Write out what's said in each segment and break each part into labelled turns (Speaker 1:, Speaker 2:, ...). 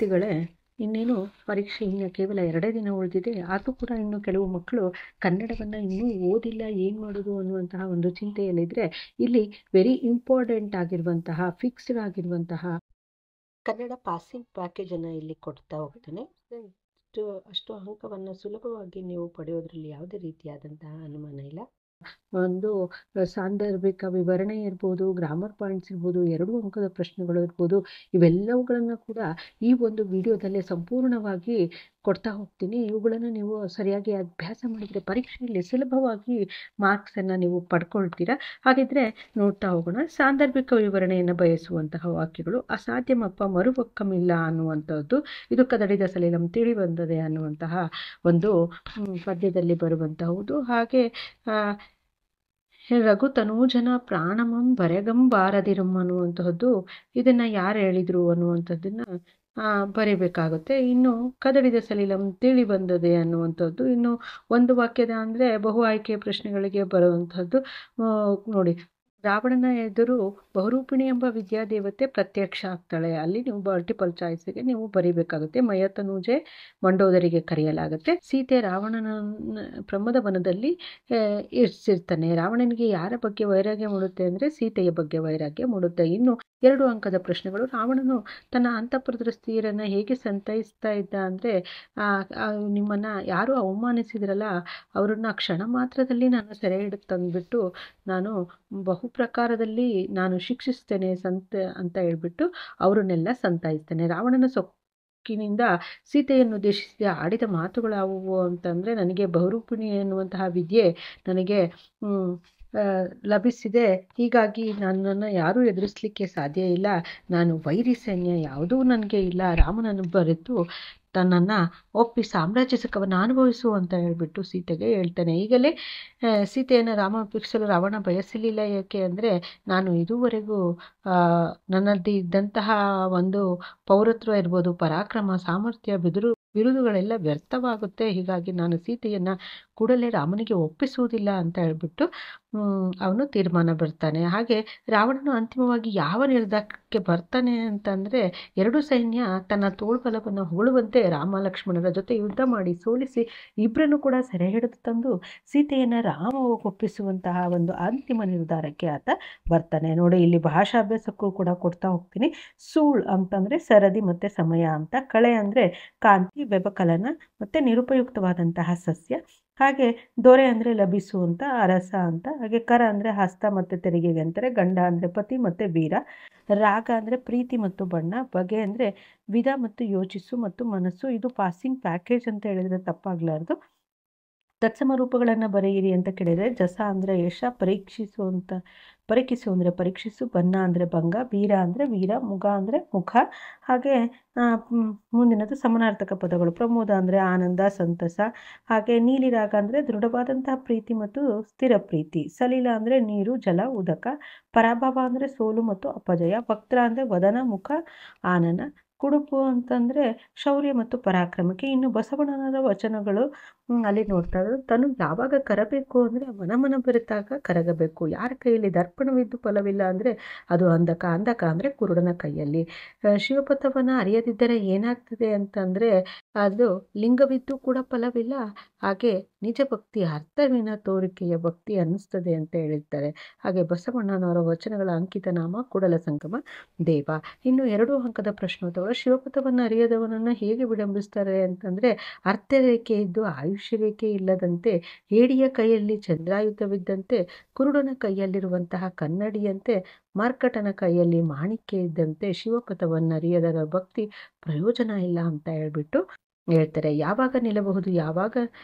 Speaker 1: ವಿದ್ಯಾರ್ಥಿಗಳೇ, ಇನ್ನೇನು ಪರೀಕ್ಷೆ ಇನ್ನು ಕೇವಲ 2 ದಿನ ಉಳಿದಿದೆ. ಆದರೂ ಕೂಡ ಇನ್ನು ಕೆಲವು ಮಕ್ಕಳು ಕನ್ನಡವನ್ನು ಇನ್ನೂ ಓದಿಲ್ಲ, ಏನು ಮಾಡೋದು ಅನ್ನುವಂತಹ ಒಂದು ಚಿಂತೆಯಲ್ಲಿದ್ದರೆ, ಇಲ್ಲಿ ವೆರಿ ಇಂಪಾರ್ಟೆಂಟ್ ಆಗಿರುವಂತಹ ಫಿಕ್ಸ್ಡ್ ಆಗಿರುವಂತಹ ಕನ್ನಡ ಪಾಸಿಂಗ್ ಪ್ಯಾಕೇಜನ್ನು ಇಲ್ಲಿ ಕೊಡ್ತಾ ಹೋಗ್ತಾನೆ. ಅಷ್ಟು ಅಂಕವನ್ನು ಸುಲಭವಾಗಿ ನೀವು ಪಡೆಯೋದ್ರಲ್ಲಿ ಯಾವುದೇ ರೀತಿಯಾದಂತಹ ಅನುಮಾನ ಇಲ್ಲ. ಒಂದು ಸಾಂದರ್ಭಿಕ ವಿವರಣೆ ಇರ್ಬೋದು, ಗ್ರಾಮರ್ ಪಾಯಿಂಟ್ಸ್ ಇರ್ಬೋದು, 2 ಅಂಕದ ಪ್ರಶ್ನೆಗಳು ಇರ್ಬೋದು, ಇವೆಲ್ಲವುಗಳನ್ನು ಕೂಡ ಈ ಒಂದು ವಿಡಿಯೋದಲ್ಲೇ ಸಂಪೂರ್ಣವಾಗಿ ಕೊಡ್ತಾ ಹೋಗ್ತೀನಿ. ಇವುಗಳನ್ನು ನೀವು ಸರಿಯಾಗಿ ಅಭ್ಯಾಸ ಮಾಡಿದರೆ ಪರೀಕ್ಷೆಯಲ್ಲಿ ಸುಲಭವಾಗಿ ಮಾರ್ಕ್ಸನ್ನು ನೀವು ಪಡ್ಕೊಳ್ತೀರಾ. ಹಾಗಿದ್ರೆ ನೋಡ್ತಾ ಹೋಗೋಣ. ಸಾಂದರ್ಭಿಕ ವಿವರಣೆಯನ್ನು ಬಯಸುವಂತಹ ವಾಕ್ಯಗಳು: ಅಸಾಧ್യമಪ್ಪ ಮರುಪಕ್ಕಮಿಲ್ಲ ಅನ್ನುವಂಥದ್ದು, ಇದು ಕದಡಿದ ಸಲಿಲಂ ತಿಳಿ ಬಂದದೆ ಅನ್ನುವಂತಹ ಒಂದು ಪದ್ಯದಲ್ಲಿ ಬರುವಂತಹುದು. ಹಾಗೆ ರಘು ತನೂಜನ ಪ್ರಾಣಮಂ ಬರೆಗಂ ಬಾರದಿರಂ ಅನ್ನುವಂತಹದ್ದು, ಇದನ್ನು ಯಾರು ಹೇಳಿದರು ಅನ್ನುವಂಥದ್ದನ್ನು ಬರೀಬೇಕಾಗುತ್ತೆ. ಇನ್ನು ಕದಡಿದ ಸಲಿಲಂ ತಿಳಿ ಬಂದದೆ ಅನ್ನುವಂಥದ್ದು, ಇನ್ನು ಒಂದು ವಾಕ್ಯದ ಅಂದರೆ ಬಹು ಆಯ್ಕೆಯ ಪ್ರಶ್ನೆಗಳಿಗೆ ಬರುವಂಥದ್ದು. ನೋಡಿ, ರಾವಣನ ಎದುರು ಬಹುರೂಪಿಣಿ ಎಂಬ ವಿದ್ಯಾದೇವತೆ ಪ್ರತ್ಯಕ್ಷ ಆಗ್ತಾಳೆ. ಅಲ್ಲಿ ನೀವು ಮಲ್ಟಿಪಲ್ ಚಾಯ್ಸಿಗೆ ನೀವು ಬರೀಬೇಕಾಗುತ್ತೆ. ಮಯತನೂಜೆ ಮಂಡೋದರಿಗೆ ಕರೆಯಲಾಗುತ್ತೆ. ಸೀತೆ ರಾವಣನ ಪ್ರಮದ ವನದಲ್ಲಿ ಇರಿಸಿರ್ತಾನೆ. ರಾವಣನಿಗೆ ಯಾರ ಬಗ್ಗೆ ವೈರಾಗ್ಯ ಮೂಡುತ್ತೆ ಅಂದರೆ ಸೀತೆಯ ಬಗ್ಗೆ ವೈರಾಗ್ಯ ಮೂಡುತ್ತೆ. ಇನ್ನು 2 ಅಂಕದ ಪ್ರಶ್ನೆಗಳು: ರಾವಣನು ತನ್ನ ಅಂತಃಪುರದ ಸ್ತ್ರೀಯರನ್ನು ಹೇಗೆ ಸಂತೈಸ್ತಾ ಇದ್ದ ಅಂದರೆ, ನಿಮ್ಮನ್ನು ಯಾರು ಅವಮಾನಿಸಿದ್ರಲ್ಲ ಅವರನ್ನು ಕ್ಷಣ ಮಾತ್ರದಲ್ಲಿ ನಾನು ಸೆರೆ ತಂದುಬಿಟ್ಟು ನಾನು ಬಹು ಪ್ರಕಾರದಲ್ಲಿ ನಾನು ಶಿಕ್ಷಿಸ್ತೇನೆ ಅಂತ ಹೇಳ್ಬಿಟ್ಟು ಅವರನ್ನೆಲ್ಲ ಸಂತೈಸ್ತೇನೆ. ರಾವಣನ ಸೊಕ್ಕಿನಿಂದ ಸೀತೆಯನ್ನು ಉದ್ದೇಶಿಸಿ ಆಡಿದ ಮಾತುಗಳಾವುವು ಅಂತಂದರೆ, ನನಗೆ ಬಹುರೂಪಿಣಿ ಎನ್ನುವಂತಹ ವಿದ್ಯೆ ನನಗೆ ಲಭಿಸಿದೆ, ಹೀಗಾಗಿ ನನ್ನನ್ನು ಯಾರೂ ಎದುರಿಸಲಿಕ್ಕೆ ಸಾಧ್ಯ ಇಲ್ಲ, ನಾನು ವೈರಿ ಸೈನ್ಯ ಯಾವುದೂ ನನಗೆ ಇಲ್ಲ, ರಾಮನನ್ನು ಬರೆದು ತನ್ನನ್ನು ಒಪ್ಪಿ ಸಾಮ್ರಾಜ್ಯ ಸುಖವನ್ನು ಅನುಭವಿಸು ಅಂತ ಹೇಳ್ಬಿಟ್ಟು ಸೀತೆಗೆ ಹೇಳ್ತಾನೆ. ಈಗಲೇ ಸೀತೆಯನ್ನು ರಾಮ ಒಪ್ಪಿಸಲು ರಾವಣ ಬಯಸಲಿಲ್ಲ. ಏಕೆ ಅಂದರೆ, ನಾನು ಇದುವರೆಗೂ ನನ್ನಲ್ಲಿ ಇದ್ದಂತಹ ಒಂದು ಪೌರತ್ವ ಇರ್ಬೋದು, ಪರಾಕ್ರಮ, ಸಾಮರ್ಥ್ಯ, ಬಿರುದುಗಳೆಲ್ಲ ವ್ಯರ್ಥವಾಗುತ್ತೆ, ಹೀಗಾಗಿ ನಾನು ಸೀತೆಯನ್ನು ಕೂಡಲೇ ರಾಮನಿಗೆ ಒಪ್ಪಿಸುವುದಿಲ್ಲ ಅಂತ ಹೇಳ್ಬಿಟ್ಟು ಅವನು ತೀರ್ಮಾನ ಬರ್ತಾನೆ. ಹಾಗೆ ರಾವಣನು ಅಂತಿಮವಾಗಿ ಯಾವ ನಿರ್ಧಾರಕ್ಕೆ ಬರ್ತಾನೆ ಅಂತಂದರೆ, 2 ಸೈನ್ಯ ತನ್ನ ತೋಳ್ಬಲವನ್ನು ಹೊಗಳುವಂತೆ ರಾಮ ಲಕ್ಷ್ಮಣರ ಜೊತೆ ಯುದ್ಧ ಮಾಡಿ ಸೋಲಿಸಿ ಇಬ್ಬರನ್ನು ಕೂಡ ಸೆರೆ ಹಿಡಿದು ತಂದು ಸೀತೆಯನ್ನು ರಾಮ ಒಪ್ಪಿಸುವಂತಹ ಒಂದು ಅಂತಿಮ ನಿರ್ಧಾರಕ್ಕೆ ಆತ ಬರ್ತಾನೆ. ನೋಡಿ, ಇಲ್ಲಿ ಭಾಷಾಭ್ಯಾಸಕ್ಕೂ ಕೂಡ ಕೊಡ್ತಾ ಹೋಗ್ತೀನಿ. ಸೂಳ್ ಅಂತಂದರೆ ಸರದಿ ಮತ್ತು ಸಮಯ ಅಂತ, ಕಳೆ ಅಂದರೆ ಕಾಂತಿ, ವ್ಯವಕಲನ ಮತ್ತು ನಿರುಪಯುಕ್ತವಾದಂತಹ ಸಸ್ಯ, ಹಾಗೆ ದೊರೆ ಅಂದರೆ ಲಭಿಸುವಂಥ ಅರಸ ಅಂತ, ಹಾಗೆ ಕರ ಅಂದರೆ ಹಸ್ತ ಮತ್ತು ತೆರಿಗೆಗೆ ಅಂತಾರೆ, ಗಂಡ ಅಂದರೆ ಪತಿ ಮತ್ತು ವೀರ, ರಾಗ ಅಂದರೆ ಪ್ರೀತಿ ಮತ್ತು ಬಣ್ಣ, ಬಗೆ ಅಂದರೆ ವಿಧ ಮತ್ತು ಯೋಚಿಸು ಮತ್ತು ಮನಸ್ಸು. ಇದು ಪಾಸಿಂಗ್ ಪ್ಯಾಕೇಜ್ ಅಂತ ಹೇಳಿದರೆ ತಪ್ಪಾಗಲಾರ್ದು. ತತ್ಸಮ ರೂಪಗಳನ್ನು ಬರೆಯಿರಿ ಅಂತ ಕೇಳಿದರೆ, ಜಸ ಅಂದರೆ ಯಶ, ಪರೀಕ್ಷಿಸು ಅಂದರೆ ಪರೀಕ್ಷಿಸು, ಬನ್ನ ಅಂದರೆ ಭಂಗ, ವೀರ ಅಂದರೆ ವೀರ, ಮುಗ ಅಂದರೆ ಮುಖ. ಹಾಗೆ ಮುಂದಿನದು ಸಮಾನಾರ್ಥಕ ಪದಗಳು: ಪ್ರಮೋದ ಅಂದರೆ ಆನಂದ, ಸಂತಸ, ಹಾಗೆ ನೀಲಿ ರಾಗ ಅಂದರೆ ದೃಢವಾದಂತಹ ಪ್ರೀತಿ ಮತ್ತು ಸ್ಥಿರ ಪ್ರೀತಿ, ಸಲಿಲ ಅಂದರೆ ನೀರು, ಜಲ, ಉದಕ, ಪರಾಭವ ಅಂದರೆ ಸೋಲು ಮತ್ತು ಅಪಜಯ, ವಕ್ರ ಅಂದರೆ ವದನ, ಮುಖ, ಆನನ, ಕುಡುಪು ಅಂತಂದರೆ ಶೌರ್ಯ ಮತ್ತು ಪರಾಕ್ರಮಕ್ಕೆ. ಇನ್ನು ಬಸವಣ್ಣನವರ ವಚನಗಳು ಅಲ್ಲಿ ನೋಡ್ತಾ ಇರೋದು: ತನು ಯಾವಾಗ ಕರಬೇಕು ಅಂದರೆ ಮನಮನ ಬೆರೆತಾಗ ಕರಗಬೇಕು, ಯಾರ ಕೈಯಲ್ಲಿ ದರ್ಪಣವಿದ್ದು ಫಲವಿಲ್ಲ ಅಂದರೆ ಅದು ಅಂಧಕ, ಅಂಧಕ ಅಂದರೆ ಕುರುಡನ ಕೈಯಲ್ಲಿ. ಶಿವಪಥವನ್ನು ಅರಿಯದಿದ್ದರೆ ಏನಾಗ್ತದೆ ಅಂತಂದರೆ, ಅದು ಲಿಂಗವಿದ್ದು ಕೂಡ ಫಲವಿಲ್ಲ, ಹಾಗೆ ನಿಜ ಭಕ್ತಿ ಅರ್ಥವಿನ ತೋರಿಕೆಯ ಭಕ್ತಿ ಅನ್ನಿಸ್ತದೆ ಅಂತ ಹೇಳಿರ್ತಾರೆ. ಹಾಗೆ ಬಸವಣ್ಣನವರ ವಚನಗಳ ಅಂಕಿತ ನಾಮ ಕೂಡಲ ಸಂಗಮ ದೇವ. ಇನ್ನು 2 ಅಂಕದ ಪ್ರಶ್ನೋತ್ತರಗಳು: ಶಿವಪಥವನ್ನು ಅರಿಯದವನನ್ನು ಹೇಗೆ ವಿಡಂಬಿಸ್ತಾರೆ ಅಂತಂದರೆ, ಅರ್ಥರೇಖೆ ಇದ್ದು ಆಯುಷ್ಯ ರೇಖೆ ಇಲ್ಲದಂತೆ, ಹೇಡಿಯ ಕೈಯಲ್ಲಿ ಚಂದ್ರಾಯುಧವಿದ್ದಂತೆ, ಕುರುಡನ ಕೈಯಲ್ಲಿರುವಂತಹ ಕನ್ನಡಿಯಂತೆ, ಮಾರ್ಕಟನ ಕೈಯಲ್ಲಿ ಮಾಣಿಕ್ಯ ಇದ್ದಂತೆ, ಶಿವಪಥವನ್ನು ಅರಿಯದರ ಭಕ್ತಿ ಪ್ರಯೋಜನ ಇಲ್ಲ ಅಂತ ಹೇಳ್ಬಿಟ್ಟು ಹೇಳ್ತಾರೆ. ಯಾವಾಗ ನಿಲ್ಲಬಹುದು, ಯಾವಾಗ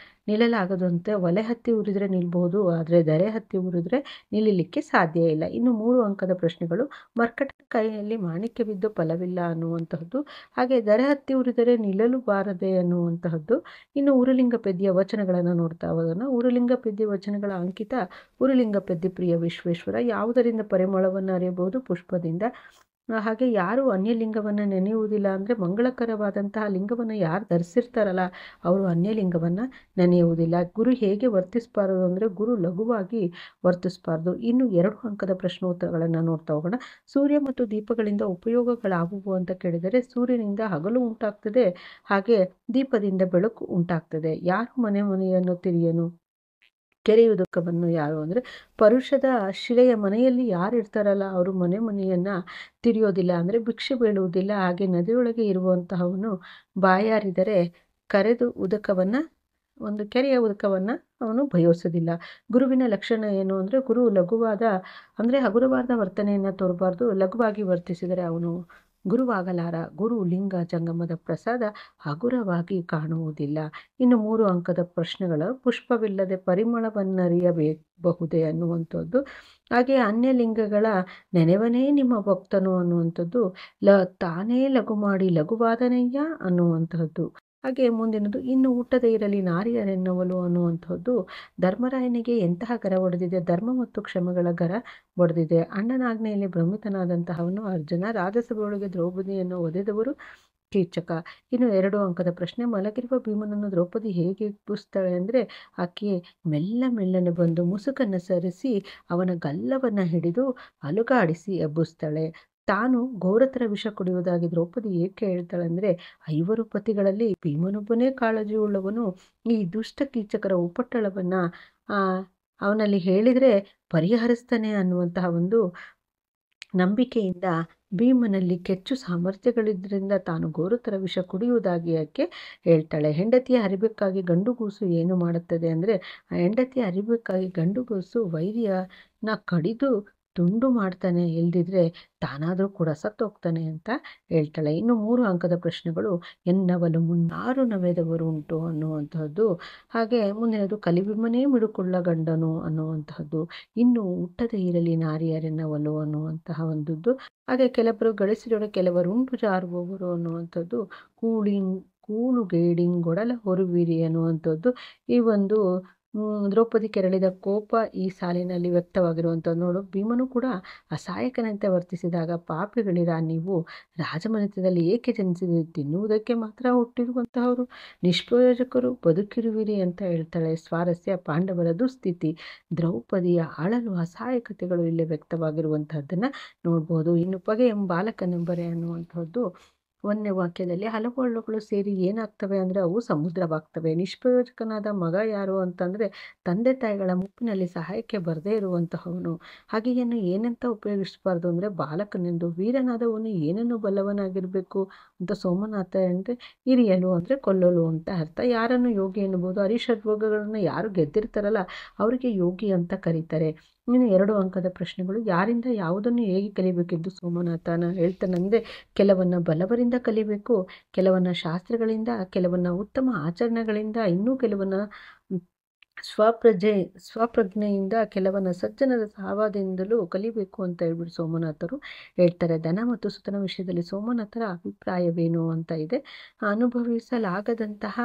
Speaker 1: ನಿಲ್ಲಲಾಗದು ಅಂತ, ಒಲೆ ಹತ್ತಿ ಉರಿದ್ರೆ ನಿಲ್ಬಹುದು, ಆದರೆ ದರೆ ಹತ್ತಿ ಉರಿದ್ರೆ ನಿಲ್ಲಲಿಕ್ಕೆ ಸಾಧ್ಯ ಇಲ್ಲ. ಇನ್ನು 3 ಅಂಕದ ಪ್ರಶ್ನೆಗಳು: ಮರ್ಕಟನ ಕೈಯಲ್ಲಿ ಮಾಣಿಕ್ಯವಿದ್ದು ಫಲವಿಲ್ಲ ಅನ್ನುವಂತಹದ್ದು, ಹಾಗೆ ದರೆ ಹತ್ತಿ ಉರಿದರೆ ನಿಲ್ಲಲು ಬಾರದೆ ಅನ್ನುವಂತಹದ್ದು. ಇನ್ನು ಉರುಲಿಂಗ ಪದ್ಯ ವಚನಗಳನ್ನು ನೋಡ್ತಾ ಹೋಗೋಣ. ಉರುಲಿಂಗ ಪದ್ಯ ವಚನಗಳ ಅಂಕಿತ: ಉರುಲಿಂಗ ಪದ್ಯ ಪ್ರಿಯ ವಿಶ್ವೇಶ್ವರ. ಯಾವುದರಿಂದ ಪರಿಮಳವನ್ನು ಅರಿಯಬಹುದು? ಪುಷ್ಪದಿಂದ. ಹಾಗೆ ಯಾರು ಅನ್ಯಲಿಂಗವನ್ನು ನೆನೆಯುವುದಿಲ್ಲ ಅಂದರೆ ಮಂಗಳಕರವಾದಂತಹ ಲಿಂಗವನ್ನು ಯಾರು ಧರಿಸಿರ್ತಾರಲ್ಲ ಅವರು ಅನ್ಯಲಿಂಗವನ್ನು ನೆನೆಯುವುದಿಲ್ಲ. ಗುರು ಹೇಗೆ ವರ್ತಿಸಬಾರದು ಅಂದರೆ ಗುರು ಲಘುವಾಗಿ ವರ್ತಿಸಬಾರ್ದು. ಇನ್ನು 2 ಅಂಕದ ಪ್ರಶ್ನೋತ್ತರಗಳನ್ನು ನೋಡ್ತಾ ಹೋಗೋಣ. ಸೂರ್ಯ ಮತ್ತು ದೀಪಗಳಿಂದ ಉಪಯೋಗಗಳಾಗುವು ಅಂತ ಕೇಳಿದರೆ ಸೂರ್ಯನಿಂದ ಹಗಲು ಉಂಟಾಗ್ತದೆ, ಹಾಗೆ ದೀಪದಿಂದ ಬೆಳಕು ಉಂಟಾಗ್ತದೆ. ಯಾರು ಮನೆಯನ್ನು ತಿರಿಯನು ಕೆರೆಯುವುದಕ್ಕವನ್ನು ಯಾರು ಅಂದರೆ ಪರುಷದ ಶಿಲೆಯ ಮನೆಯಲ್ಲಿ ಯಾರು ಇರ್ತಾರಲ್ಲ ಅವರು ಮನೆಯನ್ನು ತಿರಿಯೋದಿಲ್ಲ ಅಂದರೆ ಭಿಕ್ಷೆ ಬೀಳುವುದಿಲ್ಲ. ಹಾಗೆ ನದಿಯೊಳಗೆ ಇರುವಂತಹವನು ಬಾಯಾರಿದರೆ ಕರೆದು ಉದಕವನ್ನು ಒಂದು ಕೆರೆಯ ಉದಕವನ್ನು ಅವನು ಬಯಸೋದಿಲ್ಲ. ಗುರುವಿನ ಲಕ್ಷಣ ಏನು ಅಂದರೆ ಗುರು ಲಘುವಾದ ಅಂದರೆ ಹಗುರವಾದ ವರ್ತನೆಯನ್ನು ತೋರಬಾರ್ದು. ಲಘುವಾಗಿ ವರ್ತಿಸಿದರೆ ಅವನು ಗುರುವಾಗಲಾರ. ಗುರು ಲಿಂಗ ಜಂಗಮದ ಪ್ರಸಾದ ಹಗುರವಾಗಿ ಕಾಣುವುದಿಲ್ಲ. ಇನ್ನು 3 ಅಂಕದ ಪ್ರಶ್ನೆಗಳು. ಪುಷ್ಪವಿಲ್ಲದೆ ಪರಿಮಳವನ್ನರಿಯಬಹುದೇ ಅನ್ನುವಂಥದ್ದು, ಹಾಗೆ ಅನ್ಯಲಿಂಗಗಳ ನೆನೆವನೇ ನಿಮ್ಮ ಭಕ್ತನು ಅನ್ನುವಂಥದ್ದು, ತಾನೇ ಲಘು ಮಾಡಿ ಲಘುವಾದನಯ್ಯ ಅನ್ನುವಂಥದ್ದು. ಹಾಗೆ ಮುಂದಿನದು, ಇನ್ನು ಊಟದ ಇರಲಿ ನಾರಿಯರೆನ್ನುವಲು ಅನ್ನುವಂಥದ್ದು, ಧರ್ಮರಾಯನಿಗೆ ಎಂತಹ ಗರ ಒಡೆದಿದೆ? ಧರ್ಮ ಮತ್ತು ಕ್ಷಮೆಗಳ ಗರ ಒಡೆದಿದೆ. ಅಣ್ಣನಾಜ್ಞೆಯಲ್ಲಿ ಭ್ರಮಿತನಾದಂತಹವನು ಅರ್ಜುನ. ರಾಜಸಭೆಯೊಳಗೆ ದ್ರೌಪದಿಯನ್ನು ಒದೆದವರು ಕೀಚಕ. ಇನ್ನು 2 ಅಂಕದ ಪ್ರಶ್ನೆ. ಮಲಗಿರುವ ಭೀಮನನ್ನು ದ್ರೌಪದಿ ಹೇಗೆ ಎಬ್ಬಿಸ್ತಾಳೆ ಅಂದರೆ ಆಕೆ ಮೆಲ್ಲನೆ ಬಂದು ಮುಸುಕನ್ನು ಸರಿಸಿ ಅವನ ಗಲ್ಲವನ್ನು ಹಿಡಿದು ಅಲುಗಾಡಿಸಿ ಎಬ್ಬಿಸ್ತಾಳೆ. ತಾನು ಘೋರತರ ವಿಷ ಕುಡಿಯುವುದಾಗಿ ದ್ರೌಪದಿ ಏಕೆ ಹೇಳ್ತಾಳೆ ಅಂದರೆ 5 ಪತಿಗಳಲ್ಲಿ ಭೀಮನೊಬ್ಬನೇ ಕಾಳಜಿ ಉಳ್ಳವನು ಈ ದುಷ್ಟ ಕೀಚಕರ ಉಪಟಳವನ್ನು ಅವನಲ್ಲಿ ಹೇಳಿದರೆ ಪರಿಹರಿಸ್ತಾನೆ ಅನ್ನುವಂತಹ ಒಂದು ನಂಬಿಕೆಯಿಂದ ಭೀಮನಲ್ಲಿ ಕೆಚ್ಚು ಸಾಮರ್ಥ್ಯಗಳಿದ್ದರಿಂದ ತಾನು ಘೋರತರ ವಿಷ ಕುಡಿಯುವುದಾಗಿ ಆಕೆ ಹೇಳ್ತಾಳೆ. ಹೆಂಡತಿಯ ಹರಿಬೇಕಾಗಿ ಗಂಡುಗೂಸು ಏನು ಮಾಡುತ್ತದೆ ಅಂದರೆ ಆ ಹೆಂಡತಿಯ ಹರಿಬೇಕಾಗಿ ಗಂಡುಗೂಸು ವೈರಿಯನ್ನ ಕಡಿದು ತುಂಡು ಮಾಡ್ತಾನೆ, ಇಲ್ದಿದ್ರೆ ತಾನಾದರೂ ಕೂಡ ಸತ್ತೋಗ್ತಾನೆ ಅಂತ ಹೇಳ್ತಾಳೆ. ಇನ್ನು 3 ಅಂಕದ ಪ್ರಶ್ನೆಗಳು. ಎನ್ನವಲು ಮುನ್ನಾರು ನವೆದವರು ಉಂಟು ಅನ್ನುವಂತಹದ್ದು, ಹಾಗೆ ಮುಂದಿನದು ಕಲಿಬಿಮ್ಮನೇ ಮಿಡುಕುಳ್ಳ ಗಂಡನು ಅನ್ನುವಂತಹದ್ದು, ಇನ್ನು ಹುಟ್ಟದ ಇರಲಿ ನಾರಿಯರೆನ್ನವಲು ಅನ್ನುವಂತಹ ಒಂದದ್ದು, ಹಾಗೆ ಕೆಲವರು ಗಳಿಸಿದೊಡೆ ಕೆಲವರು ಉಂಟು ಜಾರುವವರು ಅನ್ನುವಂಥದ್ದು, ಕೂಳುಗೇಡಿಂಗೊಡಲ ಹೊರುವಿರಿ ಅನ್ನುವಂಥದ್ದು. ಈ ಒಂದು ದ್ರೌಪದಿ ಕೆರಳಿದ ಕೋಪ ಈ ಸಾಲಿನಲ್ಲಿ ವ್ಯಕ್ತವಾಗಿರುವಂಥದ್ದು. ನೋಡು, ಭೀಮನು ಕೂಡ ಅಸಹಾಯಕನಂತೆ ವರ್ತಿಸಿದಾಗ ಪಾಪಿಗಳಿರ ನೀವು ರಾಜಮನೆತನದಲ್ಲಿ ಏಕೆ ಜನಿಸಿದ್ರಿ? ತಿನ್ನುವುದಕ್ಕೆ ಮಾತ್ರ ಹುಟ್ಟಿರುವಂತಹವರು ನಿಷ್ಪ್ರಯೋಜಕರು ಬದುಕಿರುವಿರಿ ಅಂತ ಹೇಳ್ತಾಳೆ. ಸ್ವಾರಸ್ಯ, ಪಾಂಡವರ ದುಸ್ಥಿತಿ, ದ್ರೌಪದಿಯ ಅಳಲು, ಅಸಹಾಯಕತೆಗಳು ಇಲ್ಲೇ ವ್ಯಕ್ತವಾಗಿರುವಂತಹದ್ದನ್ನು ನೋಡ್ಬೋದು. ಇನ್ನು ಪಗೆ ಬಾಲಕನೆಂಬರೆ ಅನ್ನುವಂಥದ್ದು 1ನೇ ವಾಕ್ಯದಲ್ಲಿ ಹಲವು ಹಳ್ಳಗಳು ಸೇರಿ ಏನಾಗ್ತವೆ ಅಂದರೆ ಅವು ಸಮುದ್ರವಾಗ್ತವೆ. ನಿಷ್ಪ್ರಯೋಜಕನಾದ ಮಗ ಯಾರು ಅಂತಂದರೆ ತಂದೆ ತಾಯಿಗಳ ಮುಪ್ಪಿನಲ್ಲಿ ಸಹಾಯಕ್ಕೆ ಬರದೇ ಇರುವಂತಹವನು. ಹಾಗೆ ಏನಂತ ಉಪಯೋಗಿಸಬಾರ್ದು ಅಂದರೆ ಬಾಲಕನೆಂದು. ವೀರನಾದವನು ಏನನ್ನು ಬಲ್ಲವನಾಗಿರಬೇಕು ಅಂತ ಸೋಮನಾಥ ಅಂದರೆ ಹಿರಿಯಲು ಅಂದರೆ ಕೊಲ್ಲಲು ಅಂತ ಅರ್ಥ. ಯಾರನ್ನು ಯೋಗಿ ಎನ್ನುವುದು? ಹರಿಷಡ್ವರ್ಗಗಳನ್ನು ಯಾರು ಗೆದ್ದಿರ್ತಾರಲ್ಲ ಅವರಿಗೆ ಯೋಗಿ ಅಂತ ಕರೀತಾರೆ. ಇನ್ನು 2 ಅಂಕದ ಪ್ರಶ್ನೆಗಳು. ಯಾರಿಂದ ಯಾವುದನ್ನು ಹೇಗೆ ಕಲಿಬೇಕೆಂದು ಸೋಮನಾಥನ ಹೇಳ್ತಾನಂದರೆ ಕೆಲವನ್ನ ಬಲವರಿಂದ ಕಲಿಬೇಕು, ಕೆಲವನ್ನ ಶಾಸ್ತ್ರಗಳಿಂದ, ಕೆಲವನ್ನ ಉತ್ತಮ ಆಚರಣೆಗಳಿಂದ, ಇನ್ನೂ ಕೆಲವನ್ನ ಸ್ವಪ್ರಜ್ಞೆಯಿಂದ, ಕೆಲವನ್ನ ಸಜ್ಜನರ ಸಹವಾಸದಿಂದಲೂ ಕಲಿಬೇಕು ಅಂತ ಹೇಳ್ಬಿಟ್ಟು ಸೋಮನಾಥರು ಹೇಳ್ತಾರೆ. ಧನ ಮತ್ತು ಸುತನ ವಿಷಯದಲ್ಲಿ ಸೋಮನಾಥರ ಅಭಿಪ್ರಾಯವೇನು ಅಂತ ಇದೆ. ಅನುಭವಿಸಲಾಗದಂತಹ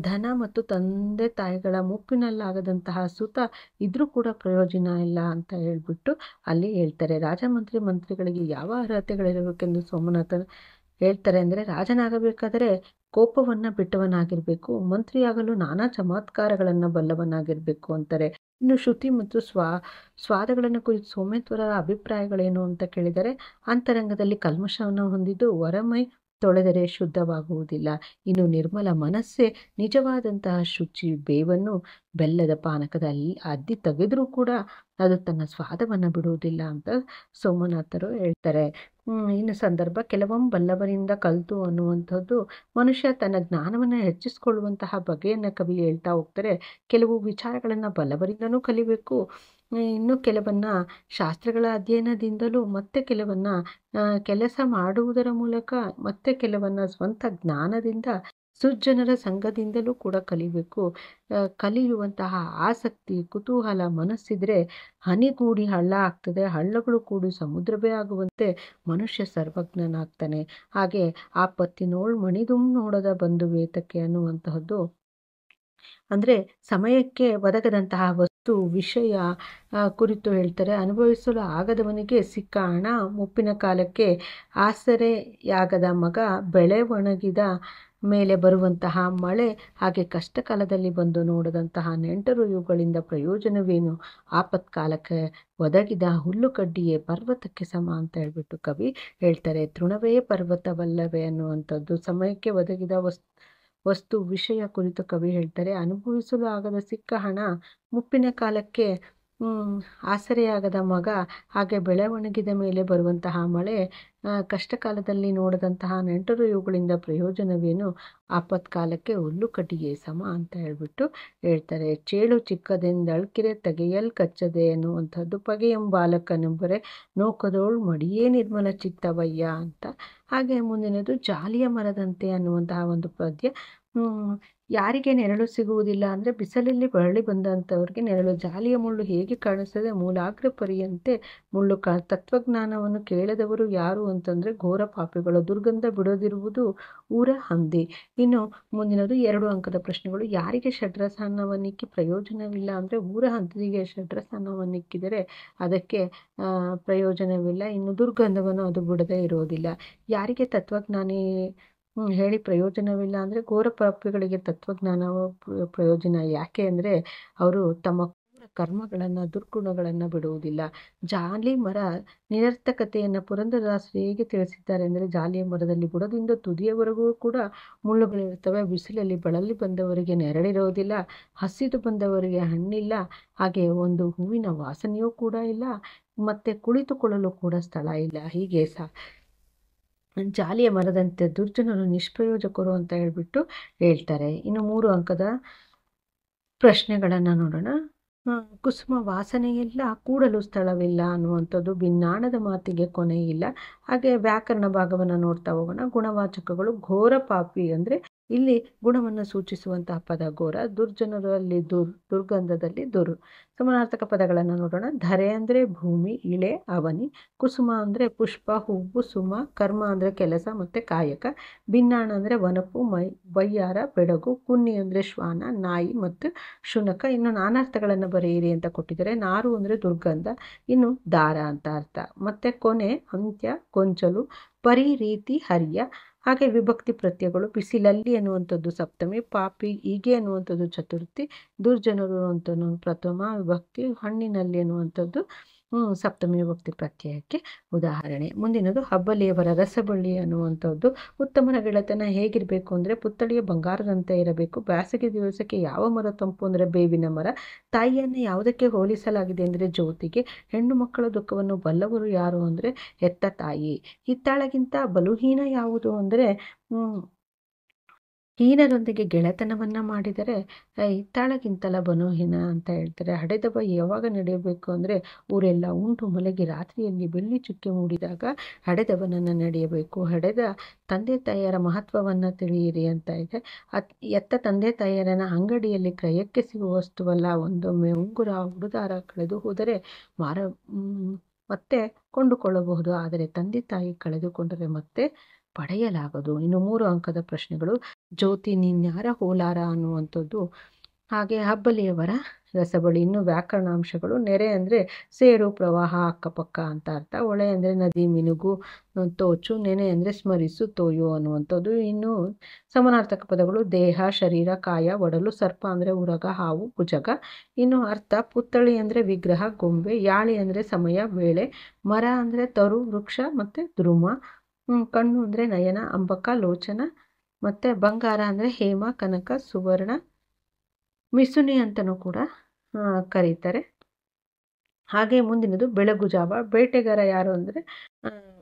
Speaker 1: ಧನ ಮತ್ತು ತಂದೆ ತಾಯಿಗಳ ಮುಪ್ಪಿನಲ್ಲಾಗದಂತಹ ಸುತ ಇದ್ರೂ ಕೂಡ ಪ್ರಯೋಜನ ಇಲ್ಲ ಅಂತ ಹೇಳ್ಬಿಟ್ಟು ಅಲ್ಲಿ ಹೇಳ್ತಾರೆ. ಮಂತ್ರಿಗಳಿಗೆ ಯಾವ ಅರ್ಹತೆಗಳಿರಬೇಕೆಂದು ಸೋಮನಾಥ ಹೇಳ್ತಾರೆ ಅಂದರೆ ರಾಜನಾಗಬೇಕಾದರೆ ಕೋಪವನ್ನು ಬಿಟ್ಟವನಾಗಿರಬೇಕು, ಮಂತ್ರಿಯಾಗಲು ನಾನಾ ಚಮತ್ಕಾರಗಳನ್ನು ಬಲ್ಲವನಾಗಿರಬೇಕು ಅಂತಾರೆ. ಇನ್ನು ಶ್ರುತಿ ಮತ್ತು ಸ್ವಾದಗಳನ್ನು ಕುರಿತು ಸೋಮೇಶ್ವರರ ಅಭಿಪ್ರಾಯಗಳೇನು ಅಂತ ಕೇಳಿದರೆ ಅಂತರಂಗದಲ್ಲಿ ಕಲ್ಮಶವನ್ನು ಹೊಂದಿದ್ದು ಹೊರಮೈ ತೊಳೆದರೆ ಶುದ್ಧವಾಗುವುದಿಲ್ಲ. ಇನ್ನು ನಿರ್ಮಲ ಮನಸ್ಸೇ ನಿಜವಾದಂತಹ ಶುಚಿ. ಬೇವನ್ನು ಬೆಲ್ಲದ ಪಾನಕದಲ್ಲಿ ಅದ್ದಿ ತೆಗೆದರೂ ಕೂಡ ಅದು ತನ್ನ ಸ್ವಾದವನ್ನು ಬಿಡುವುದಿಲ್ಲ ಅಂತ ಸೋಮನಾಥರು ಹೇಳ್ತಾರೆ. ಇನ್ನು ಸಂದರ್ಭ. ಬಲ್ಲವರಿಂದ ಕಲಿತು ಅನ್ನುವಂಥದ್ದು ಮನುಷ್ಯ ತನ್ನ ಜ್ಞಾನವನ್ನು ಹೆಚ್ಚಿಸಿಕೊಳ್ಳುವಂತಹ ಬಗೆಯನ್ನು ಕವಿ ಹೇಳ್ತಾ ಹೋಗ್ತಾರೆ. ಕೆಲವು ವಿಚಾರಗಳನ್ನು ಬಲ್ಲವರಿಂದನೂ ಕಲಿಬೇಕು, ಇನ್ನು ಕೆಲವನ್ನ ಶಾಸ್ತ್ರಗಳ ಅಧ್ಯಯನದಿಂದಲೂ, ಮತ್ತೆ ಕೆಲವನ್ನ ಕೆಲಸ ಮಾಡುವುದರ ಮೂಲಕ, ಮತ್ತೆ ಕೆಲವನ್ನ ಸ್ವಂತ ಜ್ಞಾನದಿಂದ, ಸುಜ್ಜನರ ಸಂಘದಿಂದಲೂ ಕೂಡ ಕಲಿಬೇಕು. ಕಲಿಯುವಂತಹ ಆಸಕ್ತಿ, ಕುತೂಹಲ ಮನಸ್ಸಿದ್ರೆ ಹನಿಗೂಡಿ ಹಳ್ಳ ಆಗ್ತದೆ, ಹಳ್ಳಗಳು ಕೂಡಿ ಸಮುದ್ರವೇ ಆಗುವಂತೆ ಮನುಷ್ಯ ಸರ್ವಜ್ಞನಾಗ್ತಾನೆ. ಹಾಗೆ ಆಪತ್ತಿನೋಳ್ ಮಣಿದುಂ ನೋಡದ ಬಂಧು ವೇತಕ್ಕೆ ಅನ್ನುವಂತಹದ್ದು ಅಂದರೆ ಸಮಯಕ್ಕೆ ಒದಗದಂತಹ ವಸ್ತು ವಿಷಯ ಕುರಿತು ಹೇಳ್ತಾರೆ. ಅನುಭವಿಸಲು ಆಗದವನಿಗೆ ಸಿಕ್ಕ ಹಣ, ಮುಪ್ಪಿನ ಕಾಲಕ್ಕೆ ಆಸರೆಯಾಗದ ಮಗ, ಬೆಳೆ ಒಣಗಿದ ಮೇಲೆ ಬರುವಂತಹ ಮಳೆ, ಹಾಗೆ ಕಷ್ಟ ಕಾಲದಲ್ಲಿ ಬಂದು ನೋಡದಂತಹ ನೆಂಟರು, ಇವುಗಳಿಂದ ಪ್ರಯೋಜನವೇನು? ಆಪತ್ಕಾಲಕ್ಕೆ ಒದಗಿದ ಹುಲ್ಲುಕಡ್ಡಿಯೇ ಪರ್ವತಕ್ಕೆ ಸಮ ಅಂತ ಹೇಳ್ಬಿಟ್ಟು ಕವಿ ಹೇಳ್ತಾರೆ. ತೃಣವೇ ಪರ್ವತವಲ್ಲವೇ ಅನ್ನುವಂಥದ್ದು ಸಮಯಕ್ಕೆ ಒದಗಿದ ವಸ್ತು ವಿಷಯ ಕುರಿತು ಕವಿ ಹೇಳ್ತಾರೆ. ಅನುಭವಿಸಲು ಆಗದ ಸಿಕ್ಕ ಹಣ, ಮುಪ್ಪಿನ ಕಾಲಕ್ಕೆ ಆಸರೆಯಾಗದ ಮಗ, ಹಾಗೆ ಬೆಳೆ ಒಣಗಿದ ಮೇಲೆ ಬರುವಂತಹ ಮಳೆ, ಕಷ್ಟ ಕಾಲದಲ್ಲಿ ನೋಡದಂತಹ ನೆಂಟರು, ಇವುಗಳಿಂದ ಪ್ರಯೋಜನವೇನು? ಆಪತ್ಕಾಲಕ್ಕೆ ಹುಲ್ಲುಕಡ್ಡಿಯೇ ಸಮ ಅಂತ ಹೇಳ್ಬಿಟ್ಟು ಹೇಳ್ತಾರೆ. ಚೇಳು ಚಿಕ್ಕದೆಂದಳ್ಕಿರೆ ತೆಗೆಯಲ್ ಕಚ್ಚದೆ ಅನ್ನುವಂಥದ್ದು. ಪಗೆಯಂಬಾಲಕನೆಂಬರೆ ನೋಕದೋಳ್ ಮಡಿಯೇ ನಿರ್ಮಲ ಚಿತ್ತವಯ್ಯ ಅಂತ. ಹಾಗೆ ಮುಂದಿನದು ಜಾಲಿಯ ಮರದಂತೆ ಅನ್ನುವಂತಹ ಒಂದು ಪದ್ಯ. ಯಾರಿಗೆ ನೆರಳು ಸಿಗುವುದಿಲ್ಲ ಅಂದರೆ ಬಿಸಿಲಲ್ಲಿ ಬರಳಿ ಬಂದಂಥವ್ರಿಗೆ ನೆರಳು. ಜಾಲಿಯ ಮುಳ್ಳು ಹೇಗೆ ಕಾಣಿಸ್ತದೆ? ಮೂಲಾಗ್ರ ಪರಿಯಂತೆ ಮುಳ್ಳು ತತ್ವಜ್ಞಾನವನ್ನು ಕೇಳದವರು ಯಾರು ಅಂತಂದರೆ ಘೋರ ಪಾಪಿಗಳು. ದುರ್ಗಂಧ ಬಿಡದಿರುವುದು ಊರ ಹಂದಿ. ಇನ್ನು ಮುಂದಿನದು 2 ಅಂಕದ ಪ್ರಶ್ನೆಗಳು. ಯಾರಿಗೆ ಷಡ್ರಸಾನ್ನವನ್ನಿಕ್ಕಿ ಪ್ರಯೋಜನವಿಲ್ಲ ಅಂದರೆ ಊರ ಹಂದಿಗೆ ಷಡ್ರಸಾನ್ನವನ್ನಿಕ್ಕಿದರೆ ಅದಕ್ಕೆ ಪ್ರಯೋಜನವಿಲ್ಲ. ಇನ್ನು ದುರ್ಗಂಧವನ್ನು ಅದು ಬಿಡದೇ ಇರೋದಿಲ್ಲ. ಯಾರಿಗೆ ತತ್ವಜ್ಞಾನಿ ಹೇಳಿ ಪ್ರಯೋಜನವಿಲ್ಲ ಅಂದರೆ ಘೋರ ಪಾಪಿಗಳಿಗೆ ತತ್ವಜ್ಞಾನವು ಪ್ರಯೋಜನ. ಯಾಕೆ ಅಂದರೆ ಅವರು ತಮ್ಮ ಕರ್ಮಗಳನ್ನು, ದುರ್ಗುಣಗಳನ್ನು ಬಿಡುವುದಿಲ್ಲ. ಜಾಲಿ ಮರ ನಿರರ್ಥಕತೆಯನ್ನು ಪುರಂದರದಾಸರು ಹೇಗೆ ತಿಳಿಸಿದ್ದಾರೆ ಅಂದರೆ, ಜಾಲಿಯ ಮರದಲ್ಲಿ ಬುಡದಿಂದ ತುದಿಯವರೆಗೂ ಕೂಡ ಮುಳ್ಳುಗಳಿರ್ತವೆ. ಬಿಸಿಲಲ್ಲಿ ಬಳಲಿ ಬಂದವರಿಗೆ ನೆರಳಿರೋದಿಲ್ಲ, ಹಸಿದು ಬಂದವರಿಗೆ ಹಣ್ಣಿಲ್ಲ, ಹಾಗೆ ಒಂದು ಹೂವಿನ ವಾಸನೆಯೂ ಕೂಡ ಇಲ್ಲ, ಮತ್ತು ಕುಳಿತುಕೊಳ್ಳಲು ಕೂಡ ಸ್ಥಳ ಇಲ್ಲ. ಹೀಗೆ ಜಾಲಿಯ ಮರದಂತೆ ದುರ್ಜನರು ನಿಷ್ಪ್ರಯೋಜಕರು ಅಂತ ಹೇಳ್ಬಿಟ್ಟು ಹೇಳ್ತಾರೆ. ಇನ್ನು 3 ಅಂಕದ ಪ್ರಶ್ನೆಗಳನ್ನು ನೋಡೋಣ. ಕುಸುಮ ವಾಸನೆಯಿಲ್ಲ, ಕೂಡಲು ಸ್ಥಳವಿಲ್ಲ ಅನ್ನುವಂಥದ್ದು. ಭಿನ್ನಾಣದ ಮಾತಿಗೆ ಕೊನೆ ಇಲ್ಲ. ಹಾಗೆ ವ್ಯಾಕರಣ ಭಾಗವನ್ನು ನೋಡ್ತಾ ಹೋಗೋಣ. ಗುಣವಾಚಕಗಳು. ಘೋರ ಪಾಪಿ ಅಂದರೆ ಇಲ್ಲಿ ಗುಣವನ್ನು ಸೂಚಿಸುವಂತಹ ಪದ ಘೋರ. ದುರ್ಜನರಲ್ಲಿ ದುರ್ಗಂಧದಲ್ಲಿ ದುರು. ಸಮಾನಾರ್ಥಕ ಪದಗಳನ್ನು ನೋಡೋಣ. ಧರೆ ಅಂದರೆ ಭೂಮಿ, ಇಳೆ, ಅವನಿ. ಕುಸುಮ ಅಂದರೆ ಪುಷ್ಪ, ಹೂವು, ಸುಮ. ಕರ್ಮ ಅಂದರೆ ಕೆಲಸ ಮತ್ತು ಕಾಯಕ. ಭಿನ್ನಾಣ ಅಂದರೆ ವನಪು, ವಯ್ಯಾರ, ಬೆಡಗು. ಕುನ್ನಿ ಅಂದರೆ ಶ್ವಾನ, ನಾಯಿ ಮತ್ತು ಶುನಕ. ಇನ್ನು ನಾನಾರ್ಥಗಳನ್ನು ಬರೆಯಿರಿ ಅಂತ ಕೊಟ್ಟಿದ್ದಾರೆ. ನಾರು ಅಂದರೆ ದುರ್ಗಂಧ, ಇನ್ನು ದಾರ ಅಂತ ಅರ್ಥ. ಮತ್ತು ಕೊನೆ, ಅಂತ್ಯ, ಗೊಂಚಲು. ಪರಿ, ರೀತಿ, ಹರ್ಯ. ಹಾಗೆ ವಿಭಕ್ತಿ ಪ್ರತ್ಯಯಗಳು. ಬಿಸಿಲಲ್ಲಿ ಅನ್ನುವಂಥದ್ದು ಸಪ್ತಮಿ, ಪಾಪಿ ಹೀಗೆ ಅನ್ನುವಂಥದ್ದು ಚತುರ್ಥಿ, ದುರ್ಜನರು ಅಂತ ಪ್ರಥಮ ವಿಭಕ್ತಿ, ಹಣ್ಣಿನಲ್ಲಿ ಅನ್ನುವಂಥದ್ದು ಸಪ್ತಮಿ ವಿಭಕ್ತಿ ಪ್ರತ್ಯಯಕ್ಕೆ ಉದಾಹರಣೆ. ಮುಂದಿನದು ಹಬ್ಬಲಿಯವರ ರಸಬಳ್ಳಿ ಅನ್ನುವಂಥದ್ದು. ಉತ್ತಮನ ಗೆಳೆತನ ಹೇಗಿರಬೇಕು ಅಂದರೆ ಪುತ್ಥಳಿಯ ಬಂಗಾರದಂತೆ ಇರಬೇಕು. ಬೇಸಿಗೆ ದಿವಸಕ್ಕೆ ಯಾವ ಮರ ತಂಪು ಅಂದರೆ ಬೇವಿನ ಮರ. ತಾಯಿಯನ್ನು ಯಾವುದಕ್ಕೆ ಹೋಲಿಸಲಾಗಿದೆ ಅಂದರೆ ಜ್ಯೋತಿಗೆ. ಹೆಣ್ಣು ಮಕ್ಕಳ ದುಃಖವನ್ನು ಬಲ್ಲವರು ಯಾರು ಅಂದರೆ ಹೆತ್ತ ತಾಯಿ. ಹಿತ್ತಾಳಗಿಂತ ಬಲುಹೀನ ಯಾವುದು ಅಂದರೆ ಹೀನರೊಂದಿಗೆ ಗೆಳೆತನವನ್ನು ಮಾಡಿದರೆ ಹಿತ್ತಾಳಗಿಂತಲ ಬಲುಹೀನ ಅಂತ ಹೇಳ್ತಾರೆ. ಹಡೆದವ ಯಾವಾಗ ನಡೆಯಬೇಕು ಅಂದರೆ ಊರೆಲ್ಲ ಉಂಟು ಮಲಗಿ ರಾತ್ರಿಯಲ್ಲಿ ಬೆಳ್ಳಿ ಚುಕ್ಕೆ ಮೂಡಿದಾಗ ಹಡೆದವನನ್ನು ನಡೆಯಬೇಕು. ಹಡೆದ ತಂದೆ ತಾಯಿಯರ ಮಹತ್ವವನ್ನು ತಿಳಿಯಿರಿ ಅಂತ ಇದೆ. ಎತ್ತ ತಂದೆ ತಾಯಿಯರನ್ನ ಅಂಗಡಿಯಲ್ಲಿ ಕ್ರಯಕ್ಕೆ ಸಿಗುವ ವಸ್ತುವಲ್ಲ. ಒಂದೊಮ್ಮೆ ಉಂಗುರ, ಉಡುದಾರ ಕಳೆದು ಹೋದರೆ ಮತ್ತೆ ಕೊಂಡುಕೊಳ್ಳಬಹುದು, ಆದರೆ ತಂದೆ ತಾಯಿ ಕಳೆದುಕೊಂಡರೆ ಮತ್ತೆ ಪಡೆಯಲಾಗದು. ಇನ್ನು 3 ಅಂಕದ ಪ್ರಶ್ನೆಗಳು. ಜ್ಯೋತಿ ನೀನ್ಯಾರ ಹೋಲಾರ ಅನ್ನುವಂಥದ್ದು. ಹಾಗೆ ಹಬ್ಬಲಿಯವರ ರಸಬಳಿ. ಇನ್ನು ವ್ಯಾಕರಣಾಂಶಗಳು. ನೆರೆ ಅಂದರೆ ಸೇರು, ಪ್ರವಾಹ, ಅಕ್ಕಪಕ್ಕ ಅಂತ ಅರ್ಥ. ಹೊಳೆ ಅಂದರೆ ನದಿ, ಮಿನುಗು, ತೋಚು. ನೆನೆ ಅಂದರೆ ಸ್ಮರಿಸು, ತೋಯು ಅನ್ನುವಂಥದ್ದು. ಇನ್ನು ಸಮಾನಾರ್ಥಕ ಪದಗಳು. ದೇಹ, ಶರೀರ, ಕಾಯ, ಒಡಲು. ಸರ್ಪ ಅಂದರೆ ಉರಗ, ಹಾವು, ಭುಜಗ. ಇನ್ನು ಅರ್ಥ. ಪುತ್ಥಳಿ ಅಂದರೆ ವಿಗ್ರಹ, ಗೊಂಬೆ. ಯಾಳಿ ಅಂದರೆ ಸಮಯ, ವೇಳೆ. ಮರ ಅಂದರೆ ತರು, ವೃಕ್ಷ ಮತ್ತು ದ್ರುಮ. ಕಣ್ಣು ಅಂದರೆ ನಯನ, ಅಂಬಕ, ಲೋಚನ. ಮತ್ತು ಬಂಗಾರ ಅಂದರೆ ಹೇಮ, ಕನಕ, ಸುವರ್ಣ, ಮಿಸುನಿ ಅಂತಲೂ ಕೂಡ ಕರೀತಾರೆ. ಹಾಗೆ ಮುಂದಿನದು ಬೆಳಗುಜಾವ. ಬೇಟೆಗಾರ ಯಾರು ಅಂದರೆ